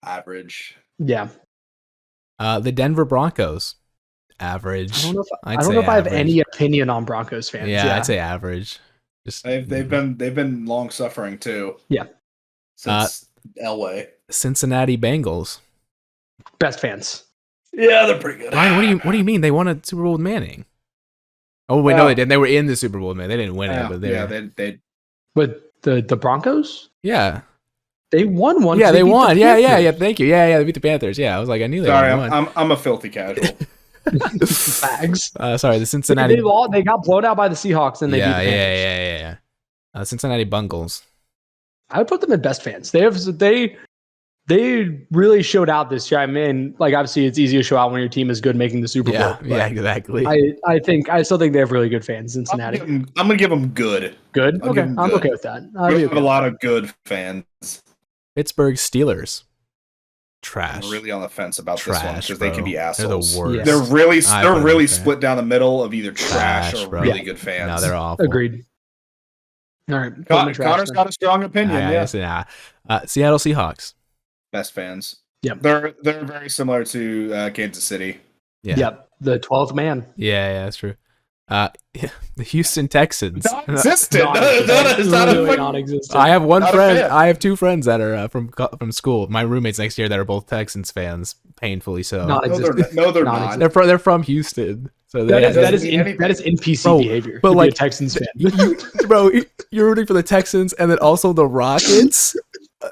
average. Yeah. The Denver Broncos. Average. I don't know I'd if say I have average. any opinion on Broncos fans. Yeah, I'd say average. Just They've been long suffering too. Yeah. Since Elway. Cincinnati Bengals. Best fans. Yeah, they're pretty good. Ryan, what do you mean? They won a Super Bowl with Manning. Oh wait, no, they didn't. They were in the Super Bowl with Manning. They didn't win it, but they But the Broncos, yeah. they won one. Yeah, they beat the won. Yeah. Panthers. Thank you. Yeah, they beat the Panthers. Yeah, I was like, I knew they Sorry, won. I'm a filthy casual. Bags. Sorry, the Cincinnati. They got blown out by the Seahawks and they beat the Panthers. Yeah. Cincinnati Bungles. I would put them in best fans. They really showed out this year. I mean, like obviously it's easy to show out when your team is good making the Super Bowl. Yeah, exactly. I still think they have really good fans in Cincinnati. I'm gonna give them good. Good. I'll Okay, give 'em I'm good. okay with that. We have a lot of good fans. Pittsburgh Steelers. trash. I'm really on the fence about this one because they can be They're assholes. the worst. They're really split down the middle of either trash or bro. really good fans. No, they're awful. Agreed. All right. Connor's got a strong opinion. Seattle Seahawks. Best fans. Yep. They're very similar to Kansas City. Yeah. Yep. The 12th man. Yeah, that's true. The Houston Texans. Non-existent. Non-existent. I have one friend. I have two friends that are from school. My roommates next year that are both Texans fans, painfully so. No, they're not. They're from Houston. So that is NPC behavior. But like a Texans fan, bro, you're rooting for the Texans and then also the Rockets.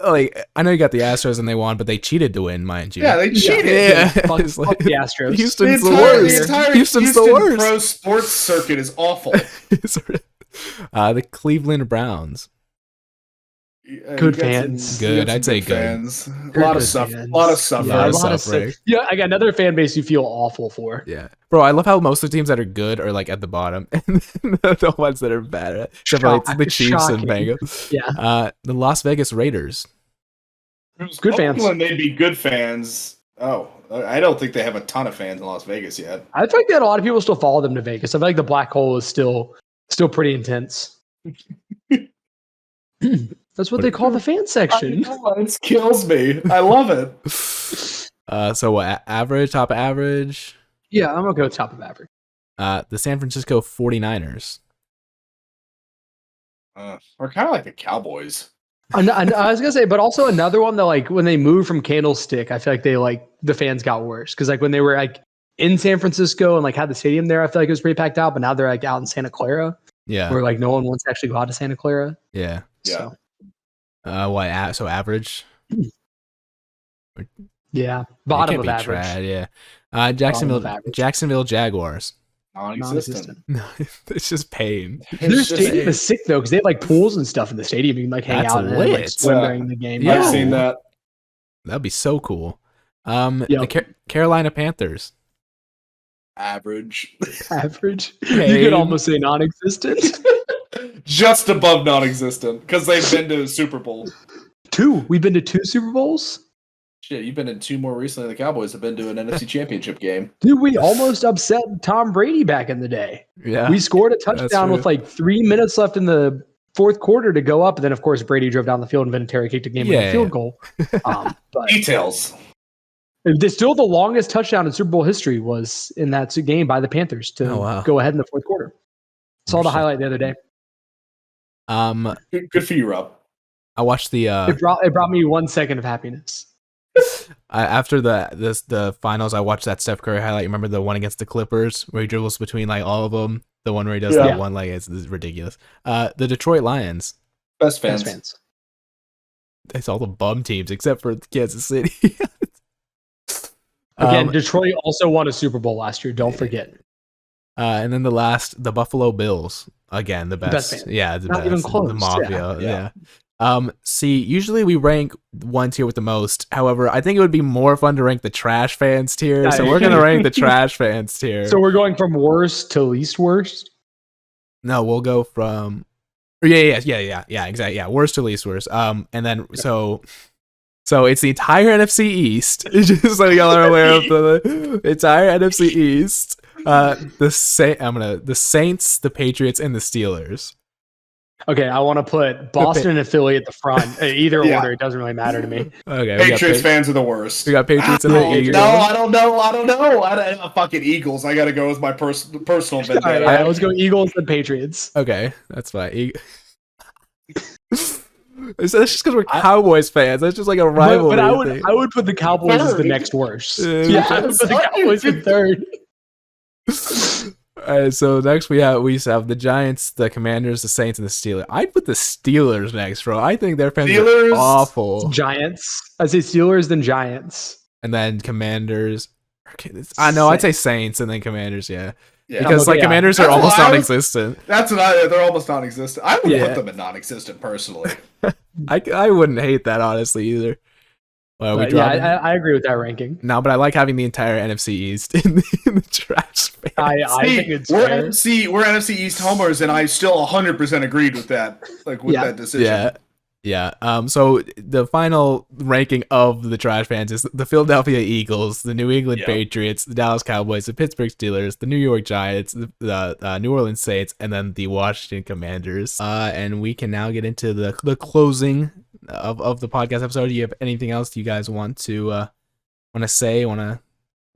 Like, I know you got the Astros and they won, but they cheated to win, mind you. Yeah, they cheated. Yeah. Fuck the Astros. Houston's the worst. Houston's the worst. Pro sports circuit is awful. The Cleveland Browns. Good fans. Good, I'd say good. Fans. A lot of suffering. Yeah, I got another fan base you feel awful for. Yeah, bro, I love how most of the teams that are good are like at the bottom, and the ones that are bad, except for like the Chiefs and Bengals. Yeah. The Las Vegas Raiders. Good fans. They'd be good fans. Oh, I don't think they have a ton of fans in Las Vegas yet. I think that a lot of people still follow them to Vegas. I feel like the black hole is still pretty intense. That's what they call the fan section. It kills me. I love it. So what, average, top average? Yeah, I'm okay with top of average. The San Francisco 49ers. We're kind of like the Cowboys. I was gonna say, but also another one that like when they moved from Candlestick, I feel like the fans got worse because like when they were like in San Francisco and like had the stadium there, I feel like it was pretty packed out. But now they're like out in Santa Clara, where like no one wants to actually go out to Santa Clara. Yeah. So. So average? Yeah, bottom of average. Trad, yeah. Jacksonville Jaguars. Non-existent. No, it's just pain. Their stadium is sick though because they have like pools and stuff in the stadium. You can like hang out and like swim during the game. Yeah, I've seen that. That'd be so cool. The Carolina Panthers. Average. Average. You could almost say non-existent. Just above non-existent because they've been to a Super Bowl. 2. We've been to 2 Super Bowls. Shit, you've been in 2 more recently. The Cowboys have been to an NFC Championship game. Dude, we almost upset Tom Brady back in the day. Yeah, we scored a touchdown with like 3 minutes left in the fourth quarter to go up, and then of course Brady drove down the field and Vinatieri kicked a game-winning field goal. But details. Still, the longest touchdown in Super Bowl history was in that game by the Panthers to go ahead in the fourth quarter. Saw the highlight the other day. Good for you, Rob. I watched the. It brought me 1 second of happiness. After the finals, I watched that Steph Curry highlight. You remember the one against the Clippers where he dribbles between like all of them? The one where he does that one, like it's ridiculous. The Detroit Lions. Best fans. It's all the bum teams except for Kansas City. Again, Detroit also won a Super Bowl last year. Don't forget. And then the Buffalo Bills. Again, the best. Fan. Yeah, the Not best. Even close. The Mafia. Yeah. See, usually we rank one tier with the most. However, I think it would be more fun to rank the trash fans tier. So we're gonna rank the trash fans tier. So we're going from worst to least worst. No, we'll go from. Yeah, exactly. Yeah, worst to least worst. And then so it's the entire NFC East. Just so y'all are aware of the entire NFC East. The Saints, the Patriots, and the Steelers. Okay, I want to put Boston and Philly at the front. Either order, it doesn't really matter to me. Okay, Patriots fans are the worst. We got Patriots and the Eagles. No, I don't know. I fucking Eagles. I gotta go with my personal vendetta. All right, let's go Eagles and Patriots. Okay, that's fine. That's just because we're Cowboys fans. That's just like a rivalry. But I would put the Cowboys as the next worst. I would put the Cowboys in third. All right, so next we have the Giants, the Commanders, the Saints, and the Steelers. I'd put the Steelers next, bro. I think their fans are awful. Giants. I'd say Steelers, then Giants. And then Commanders. Okay, I know, I'd say Saints and then Commanders, yeah. Because Commanders are almost non-existent. They're almost non-existent. I would put them in non-existent personally. I wouldn't hate that honestly either. I agree with that ranking. No, but I like having the entire NFC East in the trash. I think it's fair. We're NFC East homers, and I still 100% agreed with that. That decision. Yeah. So the final ranking of the trash fans is the Philadelphia Eagles, the New England Patriots, the Dallas Cowboys, the Pittsburgh Steelers, the New York Giants, the New Orleans Saints, and then the Washington Commanders. And we can now get into the closing of the podcast episode. Do you have anything else you guys want to say?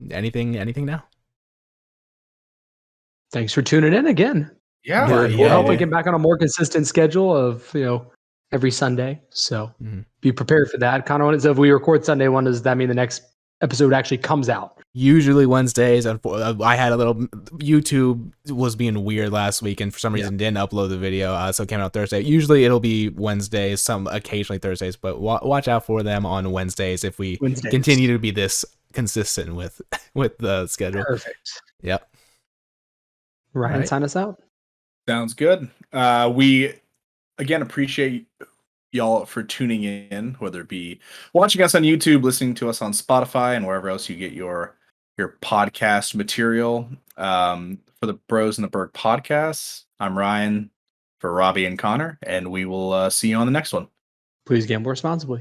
Anything now? Thanks for tuning in again. Yeah, We're hoping to get back on a more consistent schedule of every Sunday. So be prepared for that. Kind of if we record Sunday one, does that mean the next episode actually comes out? Usually Wednesdays. I had a little YouTube was being weird last week, and for some reason didn't upload the video, so it came out Thursday. Usually it'll be Wednesdays, some occasionally Thursdays, but watch out for them on Wednesdays if we continue to be this consistent with the schedule. Perfect. Yep. Ryan, sign us out. Sounds good. We again appreciate y'all for tuning in, whether it be watching us on YouTube, listening to us on Spotify, and wherever else you get your podcast material. For the Bros and the Berg podcasts, I'm Ryan for Robbie and Connor, and we will see you on the next one. Please gamble responsibly.